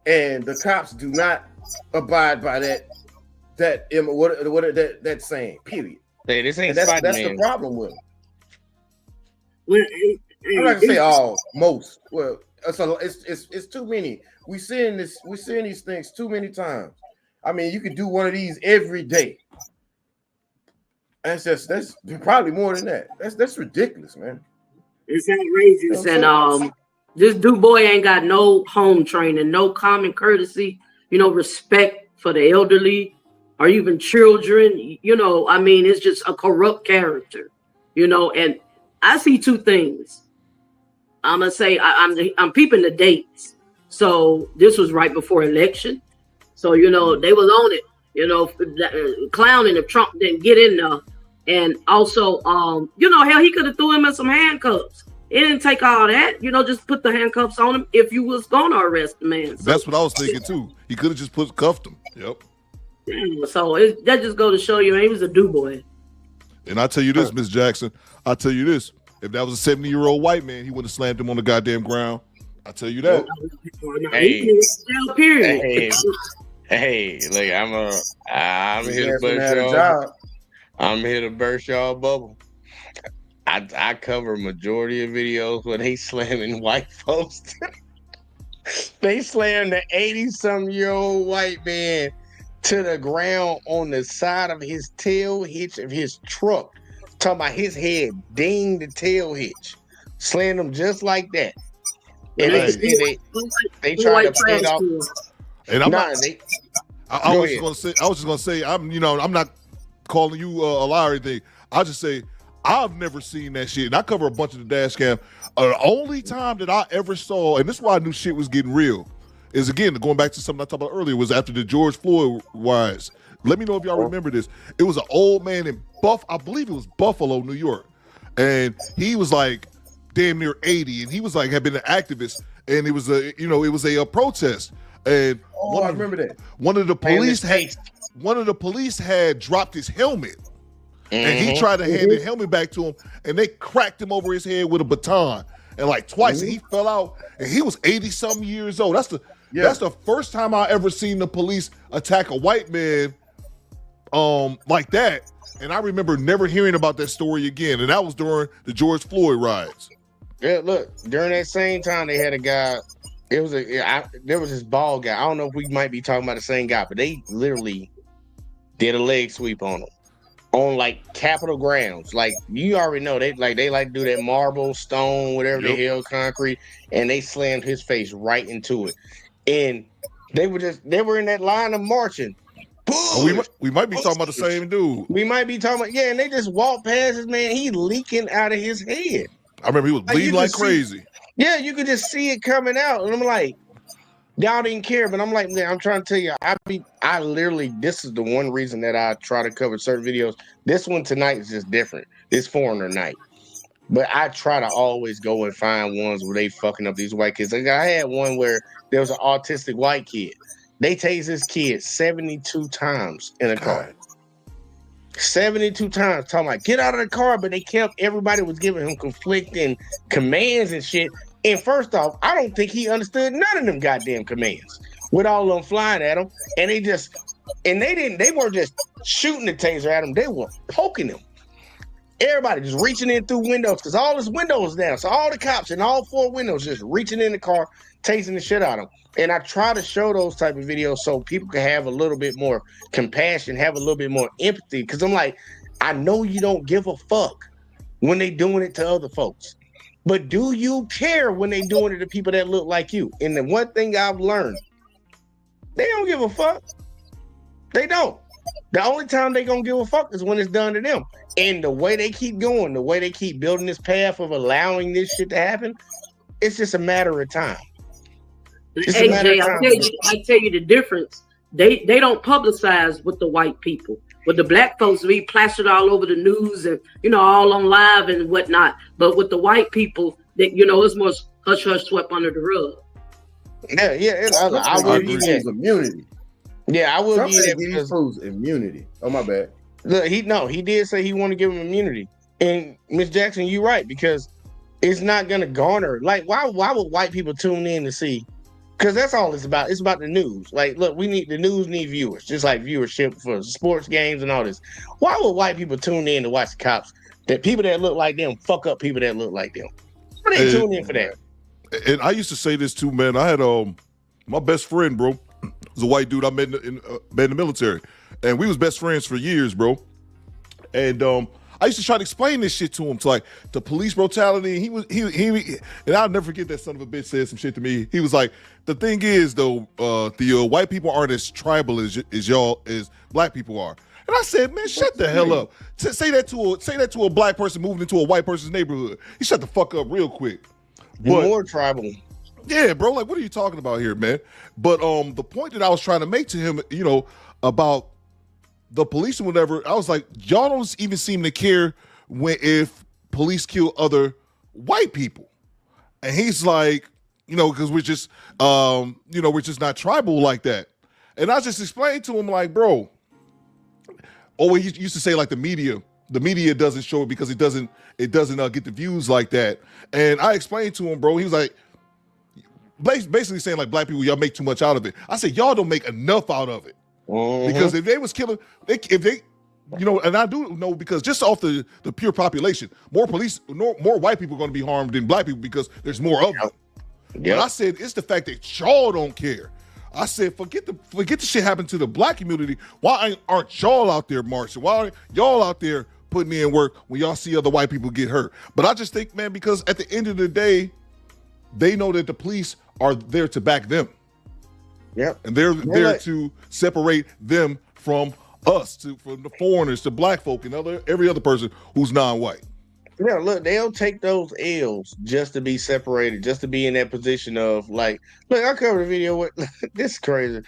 and the cops do not abide by that saying. Period. Hey, this ain't that's the problem with them. I'm not gonna say all, most. Well, it's too many. We're seeing these things too many times. I mean, you could do one of these every day. That's probably more than that. That's ridiculous, man. It's outrageous. And this boy ain't got no home training, no common courtesy, respect for the elderly or even children. I mean, it's just a corrupt character, and I see two things. I'm gonna say I'm peeping the dates. So this was right before election. So they was on it, clowning if Trump didn't get in there. And also, hell, he could have threw him in some handcuffs. It didn't take all that, just put the handcuffs on him if you was gonna arrest the man. So, that's what I was thinking too. He could have just cuffed him. Yep. So that just go to show you, man, he was a boy. And I tell you this, Miss Jackson. I tell you this. If that was a 70-year-old white man, he would have slammed him on the goddamn ground. I tell you that. Hey, look, I'm here to burst y'all. I'm here to burst y'all bubble. I cover majority of videos where they slamming white folks. They slammed the 80-some-year-old white man to the ground on the side of his tail hitch of his truck. Talking about his head dinged the tail hitch. Slammed him just like that. And they tried to play it off. And I was just gonna say, I'm not calling you a liar or anything. I'll just say I've never seen that shit. And I cover a bunch of the dash cam. The only time that I ever saw, and this is why I knew shit was getting real, is again going back to something I talked about earlier, was after the George Floyd riots. Let me know if y'all remember this. It was an old man in I believe it was Buffalo, New York. And he was like damn near 80, and he was like had been an activist, and it was a protest. And I remember that. One of the police had dropped his helmet. And he tried to hand the helmet back to him, and they cracked him over his head with a baton. And like twice, and he fell out, and he was 80-something years old. That's the first time I ever seen the police attack a white man like that. And I remember never hearing about that story again. And that was during the George Floyd riots. Yeah, look, during that same time, they had a guy. There was this bald guy. I don't know if we might be talking about the same guy, but they literally did a leg sweep on him on like Capitol grounds. Like you already know, they like to do that marble, stone, whatever the hell, concrete, and they slammed his face right into it. And they were in that line of marching. We might be talking about the same dude. We might be talking about, and they just walked past this man. He leaking out of his head. I remember he was bleeding like crazy. Yeah, you could just see it coming out. And I'm like, y'all didn't care. But I'm like, man, I'm trying to tell you, I literally, this is the one reason that I try to cover certain videos. This one tonight is just different. It's foreigner night. But I try to always go and find ones where they fucking up these white kids. Like I had one where there was an autistic white kid. They tased this kid 72 times in a car. 72 times. Talking about, get out of the car. But everybody was giving him conflicting commands and shit. And first off, I don't think he understood none of them goddamn commands with all of them flying at him. And they weren't just shooting the taser at him. They were poking him. Everybody just reaching in through windows because all his windows down. So all the cops in all four windows just reaching in the car, tasing the shit out of him. And I try to show those type of videos so people can have a little bit more compassion, have a little bit more empathy. Because I'm like, I know you don't give a fuck when they doing it to other folks. But do you care when they doing it to people that look like you? And the one thing I've learned, they don't give a fuck. They don't. The only time they gonna give a fuck is when it's done to them. And the way they keep going, the way they keep building this path of allowing this shit to happen, it's just a matter of time. Hey Jay, I tell you the difference. They don't publicize with the white people. With the black folks, be plastered all over the news and all on live and whatnot. But with the white people, that it's more hush hush swept under the rug. Yeah. I will give you immunity. Yeah, I will give you that because immunity. Oh my bad. Look, he did say he wanted to give him immunity. And Miss Jackson, you're right, because it's not gonna garner. Like, why would white people tune in to see? Because that's all it's about. It's about the news. Like, look, the news need viewers, just like viewership for sports games and all this. Why would white people tune in to watch the cops? That people that look like them fuck up people that look like them. Why they tune in for that? And I used to say this too, man. I had my best friend, bro, was a white dude I met in the military, and we was best friends for years, bro. And I used to try to explain this shit to him, to police brutality. He and I'll never forget that son of a bitch said some shit to me. He was like, the thing is though, the white people aren't as tribal as black people are. And I said, man, shut the hell up. Say that to a black person moving into a white person's neighborhood. He shut the fuck up real quick. But, more tribal. Yeah, bro. Like, what are you talking about here, man? But the point that I was trying to make to him, about the police and whatever, I was like, y'all don't even seem to care if police kill other white people. And he's like, because we're just, we're just not tribal like that. And I just explained to him, like, bro, he used to say, like, the media doesn't show it because it doesn't get the views like that. And I explained to him, bro, he was like, basically saying, like, black people, y'all make too much out of it. I said, y'all don't make enough out of it. Because if they was killing, and I do know, because just off the pure population, more white people are going to be harmed than black people because there's more of them. But I said, it's the fact that y'all don't care. I said, forget the shit happened to the black community. Why aren't y'all out there marching? Why aren't y'all out there putting in work when y'all see other white people get hurt? But I just think, man, because at the end of the day, they know that the police are there to back them. Yep. And they're there to separate them from us, from the foreigners, to black folk, and every other person who's non-white. Yeah, look, they'll take those L's just to be separated, just to be in that position of, like, look, I covered a video with this is crazy.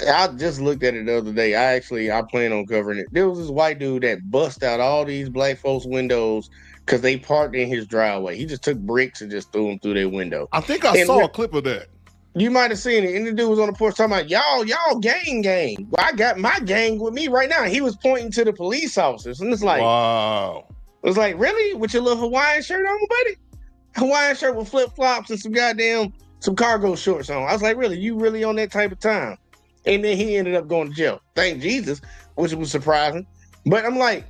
I just looked at it the other day. I plan on covering it. There was this white dude that bust out all these black folks' windows because they parked in his driveway. He just took bricks and just threw them through their window. I think I saw a clip of that. You might have seen it. And the dude was on the porch talking about, y'all gang. Well, I got my gang with me right now. He was pointing to the police officers. And it's like, wow. It was like, really? With your little Hawaiian shirt on, buddy? Hawaiian shirt with flip-flops and some cargo shorts on. I was like, really? You really on that type of time? And then he ended up going to jail. Thank Jesus, which was surprising. But I'm like,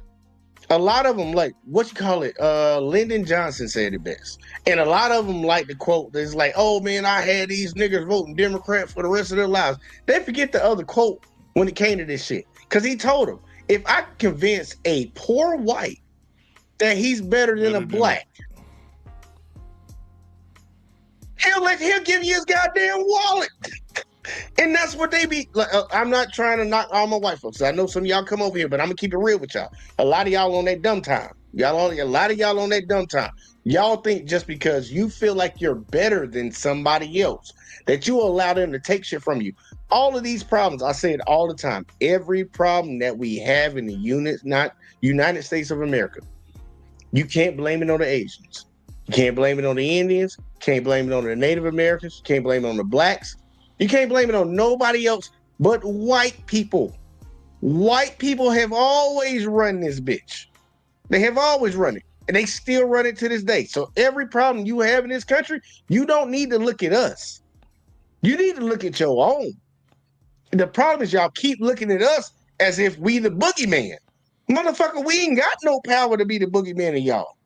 a lot of them, like, Lyndon Johnson said it best. And a lot of them like the quote that's like, oh, man, I had these niggas voting Democrat for the rest of their lives. They forget the other quote when it came to this shit. Because he told them, if I convince a poor white that he's better than a black, he'll give you his goddamn wallet. And that's what they be like. I'm not trying to knock all my white folks. I know some of y'all come over here, but I'm gonna keep it real with y'all. A lot of y'all on that dumb time. A lot of y'all on that dumb time. Y'all think just because you feel like you're better than somebody else, that you allow them to take shit from you. All of these problems, I say it all the time. Every problem that we have in the United States of America, you can't blame it on the Asians. You can't blame it on the Indians. Can't blame it on the Native Americans. Can't blame it on the blacks. You can't blame it on nobody else but white people. White people have always run this bitch. They have always run it. And they still run it to this day. So every problem you have in this country, you don't need to look at us. You need to look at your own. The problem is y'all keep looking at us as if we the boogeyman. Motherfucker, we ain't got no power to be the boogeyman of y'all.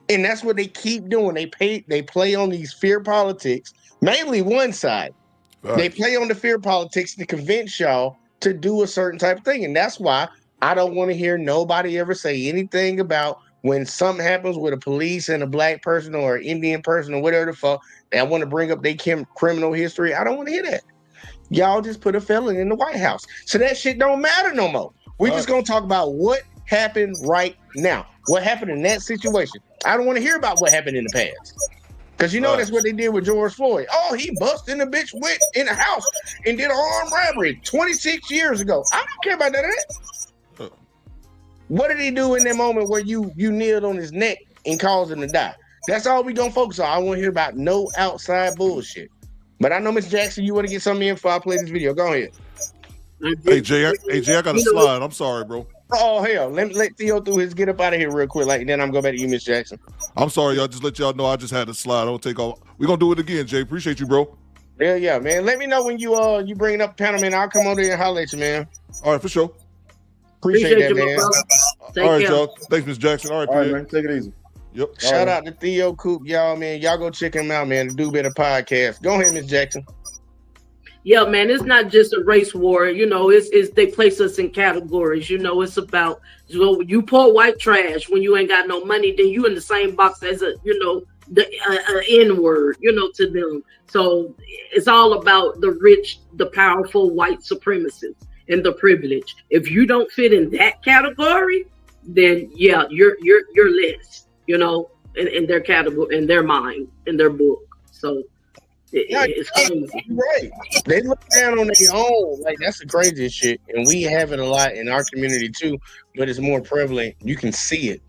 And that's what they keep doing. They play on these fear politics, mainly one side. Right. They play on the fear politics to convince y'all to do a certain type of thing. And that's why I don't want to hear nobody ever say anything about when something happens with a police and a black person or an Indian person or whatever the fuck, they want to bring up their criminal history. I don't want to hear that. Y'all just put a felon in the White House. So that shit don't matter no more. We're just gonna talk about what happened right now. What happened in that situation? I don't want to hear about what happened in the past. Because you know that's what they did with George Floyd. Oh, he busted a bitch went in the house and did an armed robbery 26 years ago. I don't care about that. What did he do in that moment where you kneeled on his neck and caused him to die? That's all we gonna focus on. I want to hear about no outside bullshit. But I know, Miss Jackson, you want to get something in before I play this video. Go ahead. Hey Jay, I got a slide. I'm sorry, bro. Oh hell, let Theo through his get up out of here real quick. Like then I'm going back to you, Miss Jackson. I'm sorry, y'all. Just let y'all know I just had a slide. I don't take all. We're gonna do it again, Jay. Appreciate you, bro. Yeah, man. Let me know when you bring up panel, man. I'll come over there and holler at you, man. All right, for sure. Appreciate that, man. All right, y'all. Thanks, Miss Jackson. All right, man. Take it easy. Yep. Shout out to Theo Coop, y'all, man. Y'all go check him out, man. The Do Better podcast. Go ahead, Miss Jackson. Yeah, man, it's not just a race war. You know, it's they place us in categories. You know, it's about, you pour white trash when you ain't got no money, then you in the same box as the N word, to them. So it's all about the rich, the powerful white supremacists and the privilege. If you don't fit in that category, then yeah, you're less, in their category, in their mind, in their book. So it's crazy. Right. They look down on their own. Like, that's the craziest shit. And we have it a lot in our community too, but it's more prevalent. You can see it.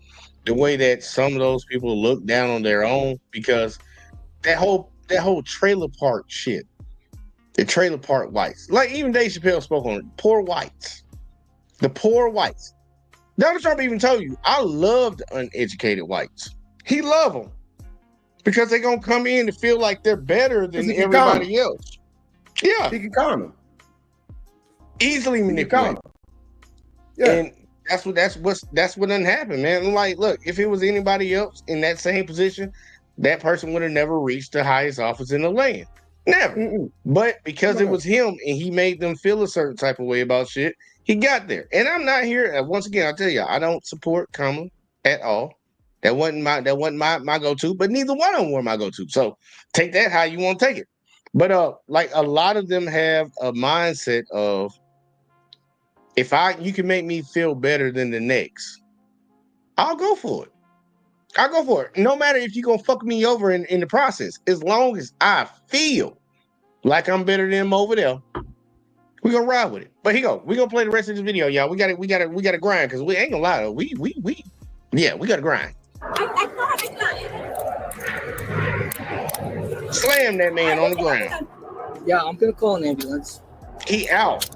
The way that some of those people look down on their own, because that whole trailer park shit. The trailer park whites. Like even Dave Chappelle spoke on it. Poor whites. The poor whites. Donald Trump even told you, I love the uneducated whites. He love them. Because they're going to come in and feel like they're better than everybody else. Yeah. He can con them. Easily manipulated. Yeah. And that's what doesn't happen, man. Like, look, if it was anybody else in that same position, that person would have never reached the highest office in the land. Never. But because it was him and he made them feel a certain type of way about shit, he got there. And I'm not here. Once again, I'll tell you, I don't support Kamala at all. That wasn't my go-to, but neither one of them were my go-to. So take that how you want to take it. But like a lot of them have a mindset of, if you can make me feel better than the next, I'll go for it. I'll go for it. No matter if you're gonna fuck me over in the process, as long as I feel like I'm better than them over there, we're gonna ride with it. But we're gonna play the rest of this video, y'all. We gotta grind, because we ain't gonna lie though. We gotta grind. Slam that man on the ground. Yeah, I'm gonna call an ambulance. He out.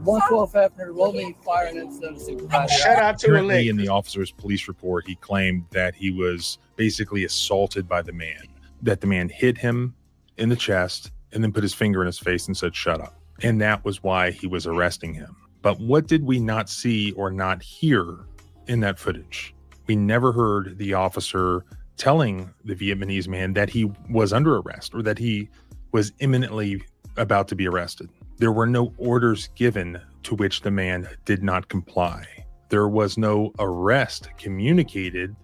112 Hefner, Rolling firing incident of supervisor. Shout out to Apparently, in the officer's police report, he claimed that he was basically assaulted by the man. That the man hit him in the chest and then put his finger in his face and said, "Shut up." And that was why he was arresting him. But what did we not see or not hear in that footage? We never heard the officer telling the Vietnamese man that he was under arrest or that he was imminently about to be arrested. There were no orders given to which the man did not comply. There was no arrest communicated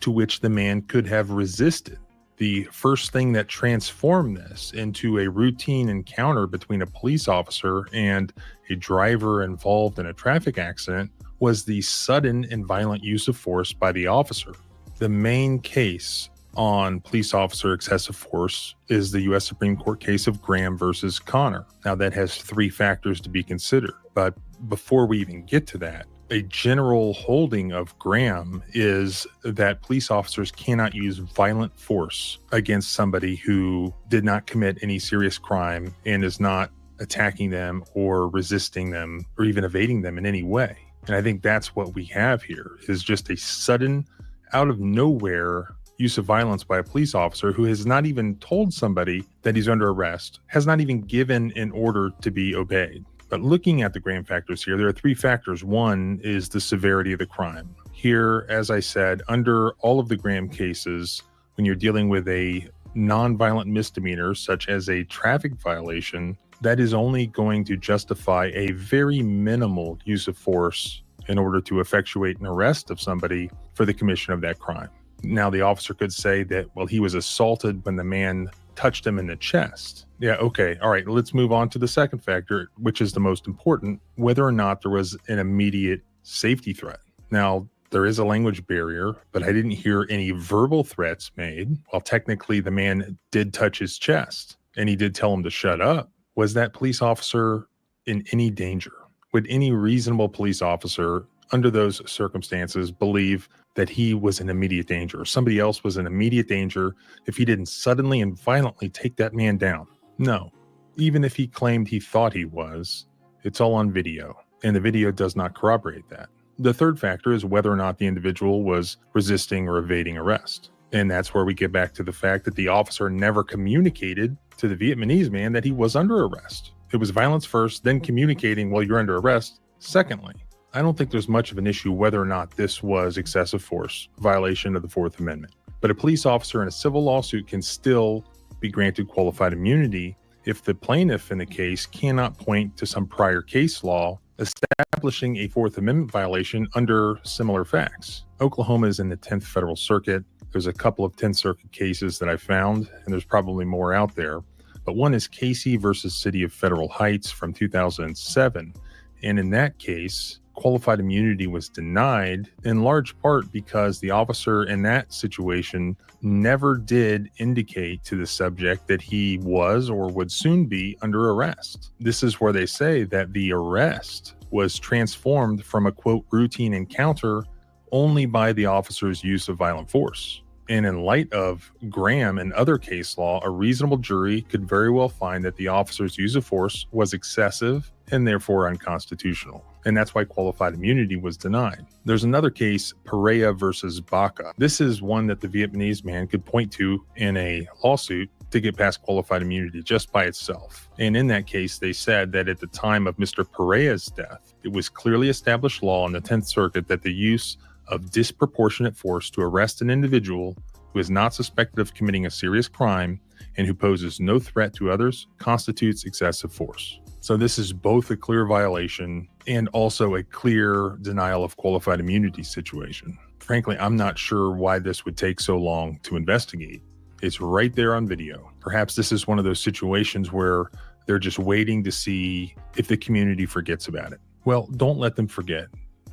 to which the man could have resisted. The first thing that transformed this into a routine encounter between a police officer and a driver involved in a traffic accident was the sudden and violent use of force by the officer. The main case on police officer excessive force is the U.S. Supreme Court case of Graham versus Connor. Now, that has 3 factors to be considered. But before we even get to that, a general holding of Graham is that police officers cannot use violent force against somebody who did not commit any serious crime and is not attacking them or resisting them or even evading them in any way. And I think that's what we have here, is just a sudden, out of nowhere use of violence by a police officer who has not even told somebody that he's under arrest, has not even given an order to be obeyed. But looking at the Graham factors here, there are 3 factors. One is the severity of the crime. Here, as I said, under all of the Graham cases, when you're dealing with a non-violent misdemeanor, such as a traffic violation, that is only going to justify a very minimal use of force in order to effectuate an arrest of somebody for the commission of that crime. Now, the officer could say that, well, he was assaulted when the man touched him in the chest. Yeah, okay, all right, let's move on to the second factor, which is the most important, whether or not there was an immediate safety threat. Now, there is a language barrier, but I didn't hear any verbal threats made. While technically the man did touch his chest and he did tell him to shut up. Was that police officer in any danger? Would any reasonable police officer under those circumstances believe that he was in immediate danger or somebody else was in immediate danger if he didn't suddenly and violently take that man down? No. Even if he claimed he thought he was, it's all on video, and the video does not corroborate that. The third factor is whether or not the individual was resisting or evading arrest. And that's where we get back to the fact that the officer never communicated to the Vietnamese man that he was under arrest. It was violence first, then communicating while you're under arrest secondly. I don't think there's much of an issue whether or not this was excessive force, violation of the Fourth Amendment. But a police officer in a civil lawsuit can still be granted qualified immunity if the plaintiff in the case cannot point to some prior case law establishing a Fourth Amendment violation under similar facts. Oklahoma is in the 10th Federal Circuit. There's a couple of 10th Circuit cases that I found, and there's probably more out there. But one is Casey versus City of Federal Heights from 2007. And in that case, qualified immunity was denied in large part because the officer in that situation never did indicate to the subject that he was or would soon be under arrest. This is where they say that the arrest was transformed from a quote routine encounter only by the officer's use of violent force. And in light of Graham and other case law, a reasonable jury could very well find that the officer's use of force was excessive and therefore unconstitutional. And that's why qualified immunity was denied. There's another case, Perea versus Baca. This is one that the Vietnamese man could point to in a lawsuit to get past qualified immunity just by itself. And in that case, they said that at the time of Mr. Perea's death, it was clearly established law in the 10th Circuit that the use of disproportionate force to arrest an individual who is not suspected of committing a serious crime and who poses no threat to others constitutes excessive force. So this is both a clear violation and also a clear denial of qualified immunity situation. Frankly, I'm not sure why this would take so long to investigate. It's right there on video. Perhaps this is one of those situations where they're just waiting to see if the community forgets about it. Well, don't let them forget.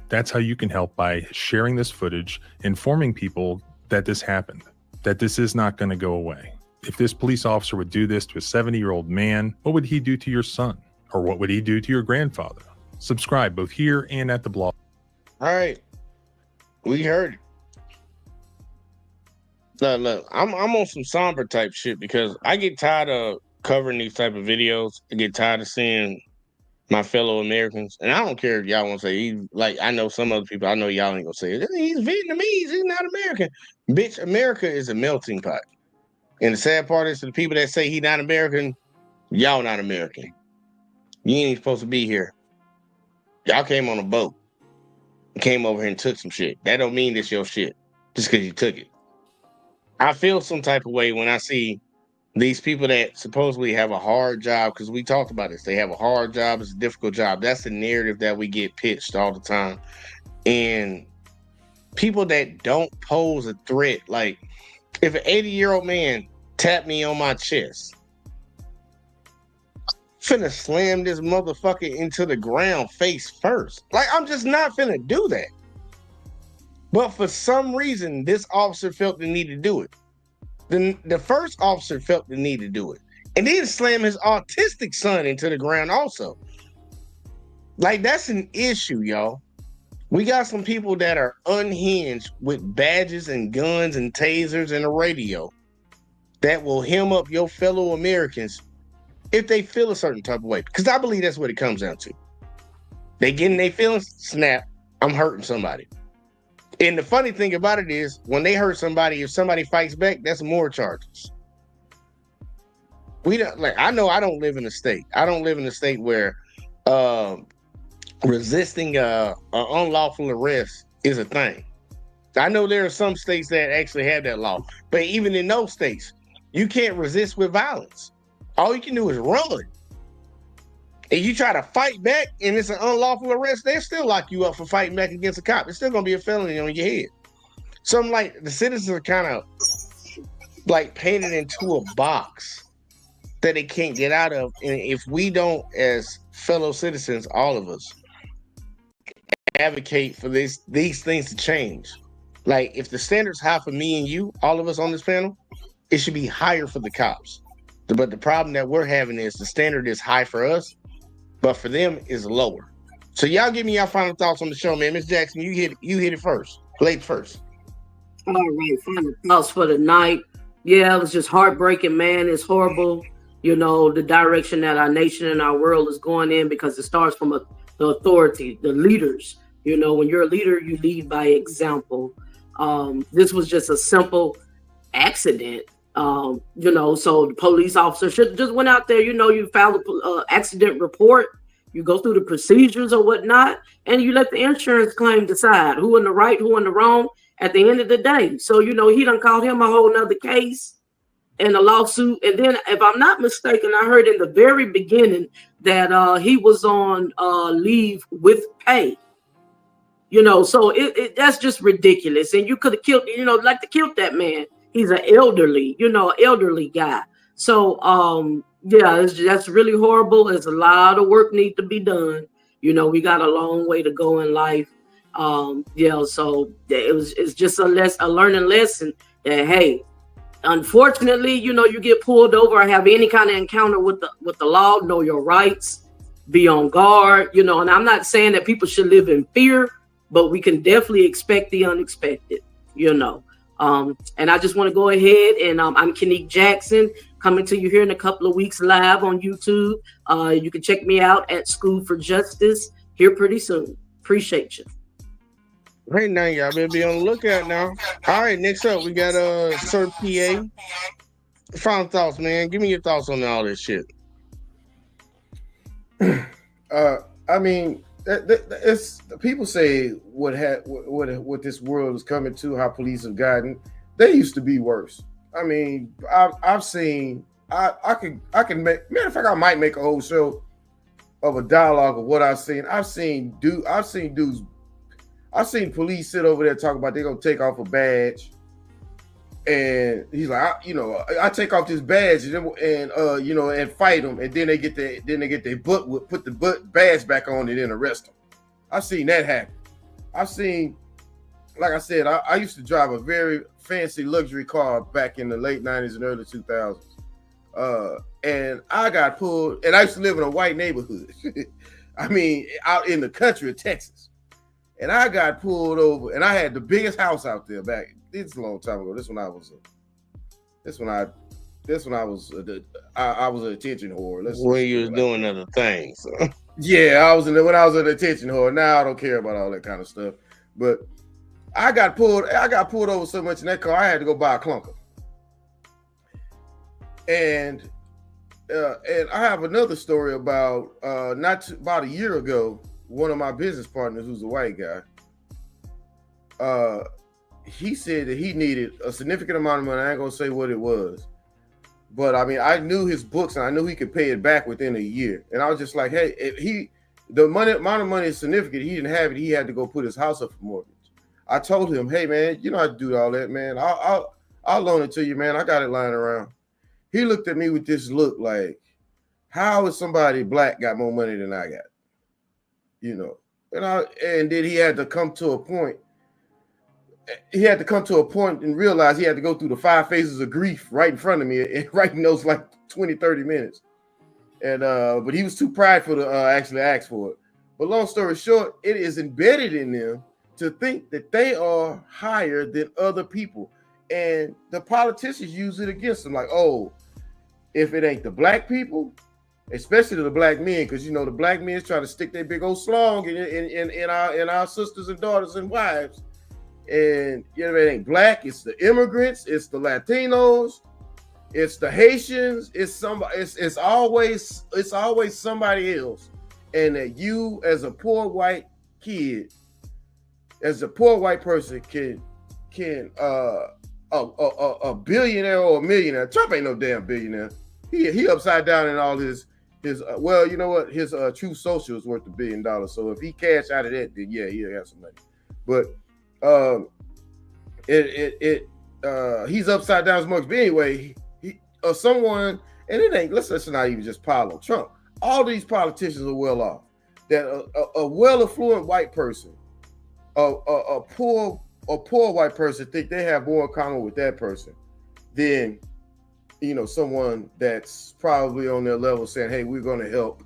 That's how you can help, by sharing this footage, informing people that this happened, that this is not going to go away. If this police officer would do this to a 70-year-old man, what would he do to your son? Or what would he do to your grandfather? Subscribe both here and at the blog. All right. We heard it. Look, I'm on some somber type shit because I get tired of covering these type of videos. I get tired of seeing my fellow Americans, and I don't care if y'all want to say he's like, I know some other people, I know y'all ain't gonna say it. He's Vietnamese, he's not American. Bitch, America is a melting pot. And the sad part is, to the people that say he's not American, y'all not American. You ain't supposed to be here. Y'all came on a boat, came over here and took some shit. That don't mean it's your shit just because you took it. I feel some type of way when I see these people that supposedly have a hard job, because we talked about this. They have a hard job. It's a difficult job. That's the narrative that we get pitched all the time. And people that don't pose a threat, like if an 80-year-old man tapped me on my chest, finna slam this motherfucker into the ground face first. Like, I'm just not finna do that. But for some reason, this officer felt the need to do it. The first officer felt the need to do it. And then slam his autistic son into the ground also. Like, that's an issue, y'all. We got some people that are unhinged with badges and guns and tasers and a radio that will hem up your fellow Americans if they feel a certain type of way. Because I believe that's what it comes down to. They getting their feelings, snap, I'm hurting somebody. And the funny thing about it is, when they hurt somebody, if somebody fights back, that's more charges. We don't, like, I know I don't live in a state. I don't live in a state where resisting an unlawful arrest is a thing. I know there are some states that actually have that law, but even in those states, you can't resist with violence. All you can do is run. And you try to fight back and it's an unlawful arrest, they'll still lock you up for fighting back against a cop. It's still going to be a felony on your head. So I'm like, the citizens are kind of like painted into a box that they can't get out of. And if we don't, as fellow citizens, all of us, advocate for these things to change. Like if the standard's high for me and you, all of us on this panel, it should be higher for the cops. But the problem that we're having is the standard is high for us, but for them is lower. So y'all give me your final thoughts on the show, man. Miss Jackson, you hit it first. Late first. All right, final thoughts for the night. Yeah, it was just heartbreaking, man. It's horrible, you know, the direction that our nation and our world is going in, because it starts from the authority, the leaders. You know, when you're a leader, you lead by example. This was just a simple accident. You know, so the police officer should just went out there, you know, you filed an accident report, you go through the procedures or whatnot, and you let the insurance claim decide who in the right, who in the wrong at the end of the day. So, you know, he done called him a whole nother case and a lawsuit. And then, if I'm not mistaken, I heard in the very beginning that he was on leave with pay. You know, so that's just ridiculous. And you could have killed, you know, like to kill that man. He's an elderly guy. So, yeah, that's really horrible. There's a lot of work need to be done. You know, we got a long way to go in life. Yeah, so it's just a learning lesson that, hey, unfortunately, you know, you get pulled over or have any kind of encounter with the law, know your rights, be on guard, you know. And I'm not saying that people should live in fear, but we can definitely expect the unexpected, you know. And I just want to go ahead and I'm Kenique Jackson, coming to you here in a couple of weeks live on YouTube. You can check me out at School for Justice here pretty soon. Appreciate you. Right now, y'all better be on the lookout now. All right, next up, we got Sir PA. Final thoughts, man. Give me your thoughts on all this shit. I mean, it's people say what this world is coming to, how police have gotten. They used to be worse. I mean, I've seen. I can make. Matter of fact, I might make a whole show of a dialogue of what I've seen. I've seen police sit over there talking about they're gonna take off a badge, and he's like, I take off this badge and fight them, and then they get their butt, put the badge back on, and then arrest them. I've seen that happen. I've seen, like I said, I used to drive a very fancy luxury car back in the late 90s and early 2000s, and I got pulled, and I used to live in a white neighborhood. I mean, out in the country of Texas. And I got pulled over, and I had the biggest house out there back. It's a long time ago. I was an attention whore. When you was doing other things. Yeah, when I was an attention whore. Now I don't care about all that kind of stuff. But I got pulled over so much in that car, I had to go buy a clunker. And I have another story about about a year ago. One of my business partners, who's a white guy, he said that he needed a significant amount of money. I ain't gonna say what it was, but I mean, I knew his books and I knew he could pay it back within a year. And I was just like, hey, if the amount of money is significant, he didn't have it. He had to go put his house up for mortgage. I told him, hey man, you don't have to do all that, man. I'll loan it to you, man. I got it lying around. He looked at me with this look like, how is somebody black got more money than I got? You know, and then he had to come to a point. He had to come to a point and realize he had to go through the 5 phases of grief right in front of me and right in those like 20, 30 minutes. And but he was too prideful to actually ask for it. But long story short, it is embedded in them to think that they are higher than other people. And the politicians use it against them, like, oh, if it ain't the black people, especially the black men, because the black men try to stick their big old slong in our sisters and daughters and wives. And it ain't black, it's the immigrants, it's the Latinos, it's the Haitians, it's always somebody else. And that you as a poor white kid, as a poor white person can a billionaire or a millionaire. Trump ain't no damn billionaire. He upside down in all his well, you know what? His True Social is worth $1 billion. So if he cash out of that, then yeah, he'll have some money. But he's upside down as much. But anyway, someone, and it ain't. Let's not even just pile on Trump. All these politicians are well off. That a well affluent white person, a poor white person, think they have more in common with that person than someone that's probably on their level saying, "Hey, we're going to help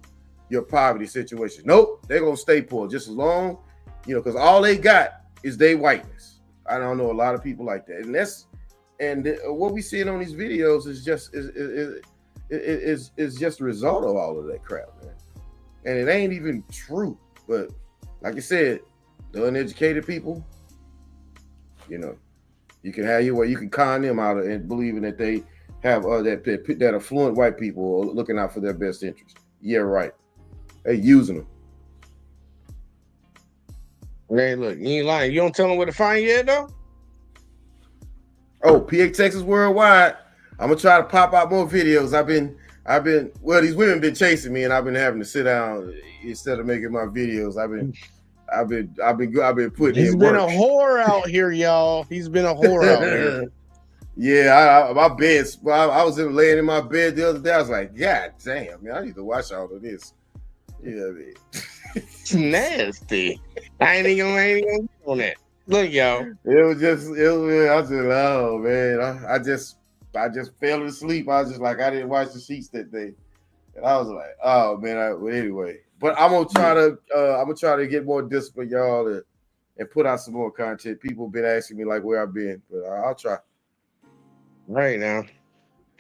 your poverty situation." Nope, they're going to stay poor just as long, because all they got is their whiteness. I don't know a lot of people like that, and what we seeing on these videos is just is just a result of all of that crap, man. And it ain't even true. But like I said, the uneducated people, you can have your way. You can con them out and believing that they have that affluent white people are looking out for their best interest. Yeah, right. They using them. Hey, look, you ain't lying. You don't tell them where to find you at, though? Oh, PX Texas Worldwide. I'm gonna try to pop out more videos. I've been these women been chasing me, and I've been having to sit down instead of making my videos. I've been putting He's in been work. a whore out here, y'all. He's been a whore out here. Yeah, my bed. I was laying in my bed the other day. I was like, God damn, man, I need to watch all of this. Yeah, man. It's nasty. I ain't even gonna get on that. Look, y'all. It was I said, oh man, I just fell asleep. I was just like, I didn't watch the sheets that day, and I was like, oh man. Anyway, but I'm gonna try to get more discipline, y'all, and put out some more content. People have been asking me like where I've been, but I'll try. Right now,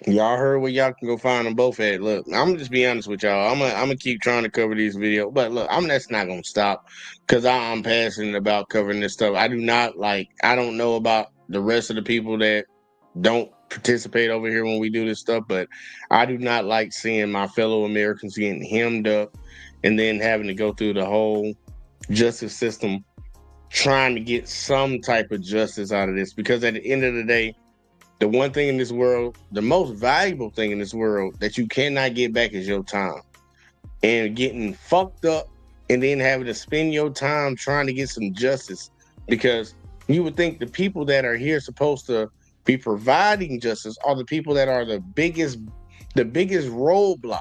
y'all heard where y'all can go find them both at. Look, I'm gonna just be honest with y'all. I'm gonna keep trying to cover these videos, but look, that's not gonna stop because I'm passionate about covering this stuff. I don't know about the rest of the people that don't participate over here when we do this stuff, but I do not like seeing my fellow Americans getting hemmed up and then having to go through the whole justice system trying to get some type of justice out of this, because at the end of the day, the one thing in this world, the most valuable thing in this world that you cannot get back is your time. And getting fucked up and then having to spend your time trying to get some justice, because you would think the people that are here supposed to be providing justice are the people that are the biggest roadblock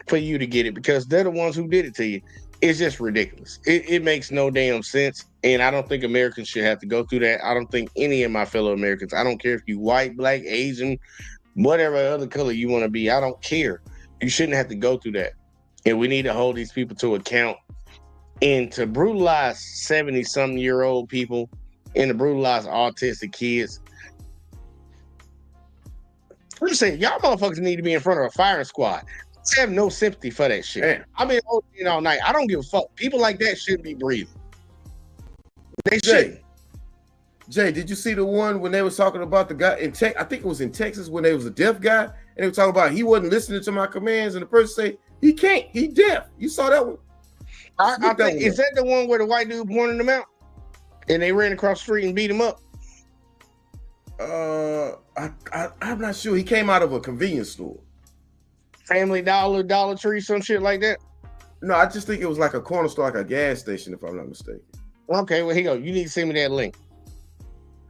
for you to get it, because they're the ones who did it to you. It's just ridiculous. It makes no damn sense. And I don't think Americans should have to go through that. I don't think any of my fellow Americans, I don't care if you white, black, Asian, whatever other color you want to be, I don't care. You shouldn't have to go through that. And we need to hold these people to account. And to brutalize 70-something-year-old people and to brutalize autistic kids, I'm just saying, y'all motherfuckers need to be in front of a firing squad. I have no sympathy for that shit. Damn. I've been holding all night. I don't give a fuck. People like that shouldn't be breathing. They shouldn't. Jay, did you see the one when they was talking about the guy in Texas? I think it was in Texas when there was a deaf guy, and they were talking about he wasn't listening to my commands, and the person say he can't. He deaf. You saw that one? I think is that the one where the white dude pointed him out, and they ran across the street and beat him up? I'm not sure. He came out of a convenience store. Family Dollar, Dollar Tree, some shit like that? No, I just think it was like a corner store, like a gas station, if I'm not mistaken. Okay, well, here you go. You need to send me that link.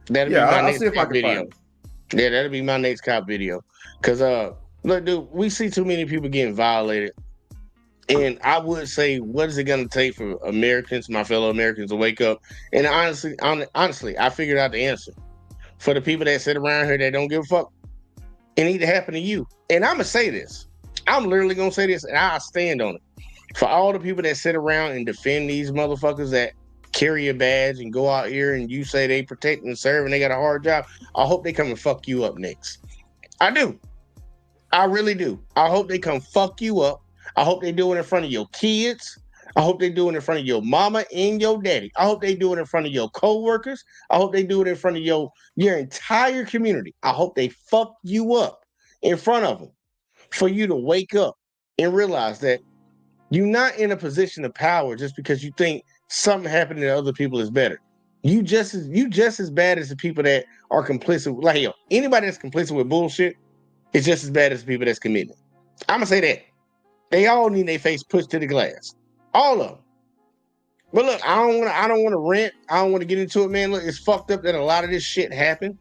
That'll be my next I'll see if I can video. find it. Yeah, that'll be my next cop video. Because, look, dude, we see too many people getting violated. And I would say, what is it going to take for Americans, my fellow Americans, to wake up? And honestly, I figured out the answer. For the people that sit around here that don't give a fuck, it need to happen to you. And I'm going to say this. I'm literally going to say this, and I'll stand on it. For all the people that sit around and defend these motherfuckers that carry a badge and go out here and you say they protect and serve and they got a hard job, I hope they come and fuck you up next. I do. I really do. I hope they come fuck you up. I hope they do it in front of your kids. I hope they do it in front of your mama and your daddy. I hope they do it in front of your co-workers. I hope they do it in front of your entire community. I hope they fuck you up in front of them for you to wake up and realize that you're not in a position of power just because you think something happening to other people is better. You just as bad as the people that are complicit. Like, yo, anybody that's complicit with bullshit is just as bad as the people that's committing. I'm gonna say that. They all need their face pushed to the glass. All of them. But look, I don't want to rant. I don't want to get into it, man. Look, it's fucked up that a lot of this shit happened.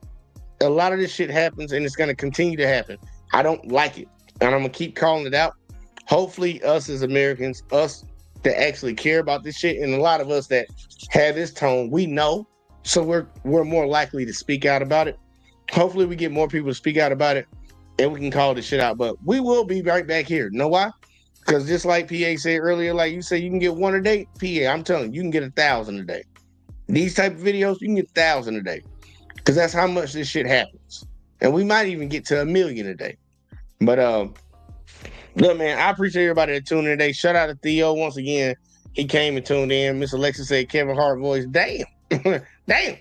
a lot of this shit happens, and it's going to continue to happen. I don't like it, and I'm going to keep calling it out. Hopefully, us as Americans, us that actually care about this shit, and a lot of us that have this tone, we know, so we're more likely to speak out about it. Hopefully, we get more people to speak out about it, and we can call this shit out. But we will be right back here. Know why? Because just like PA said earlier, like you said, you can get one a day. PA, I'm telling you, you can get 1,000 a day. These type of videos, you can get 1,000 a day. Because that's how much this shit happens. And we might even get to 1 million a day. But look, man, I appreciate everybody that tuned in today. Shout out to Theo once again. He came and tuned in. Miss Alexa said Kevin Hart voice. Damn. Damn.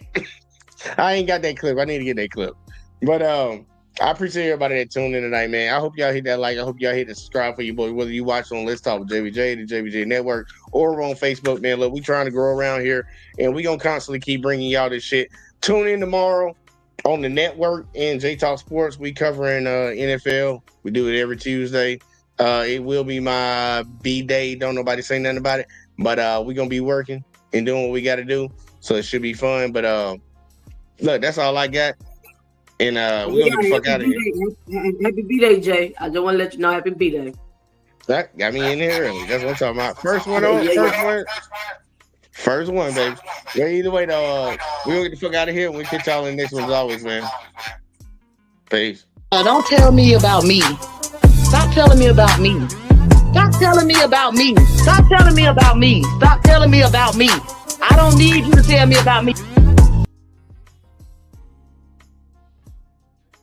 I ain't got that clip. I need to get that clip. But I appreciate everybody that tuned in tonight, man. I hope y'all hit that like. I hope y'all hit the subscribe for your boy. Whether you watch on Let's Talk with JBJ, the JBJ Network, or on Facebook, man. Look, we trying to grow around here, and we gonna constantly keep bringing y'all this shit. Tune in tomorrow on the network and J Talk Sports. We covering NFL. We do it every Tuesday. It will be my B day. Don't nobody say nothing about it, but we gonna be working and doing what we got to do. So it should be fun. But look, that's all I got. And we're gonna get the fuck out of here. Happy B-Day, Jay. I just want to let you know happy B-Day. That got me in here early. That's what I'm talking about. First one, baby. Yeah, either way, though, we're gonna get the fuck out of here. We'll catch y'all in the next one as always, man. Peace. Don't tell me about me. Stop telling me about me. Stop telling me about me. Stop telling me about me. Stop telling me about me. I don't need you to tell me about me.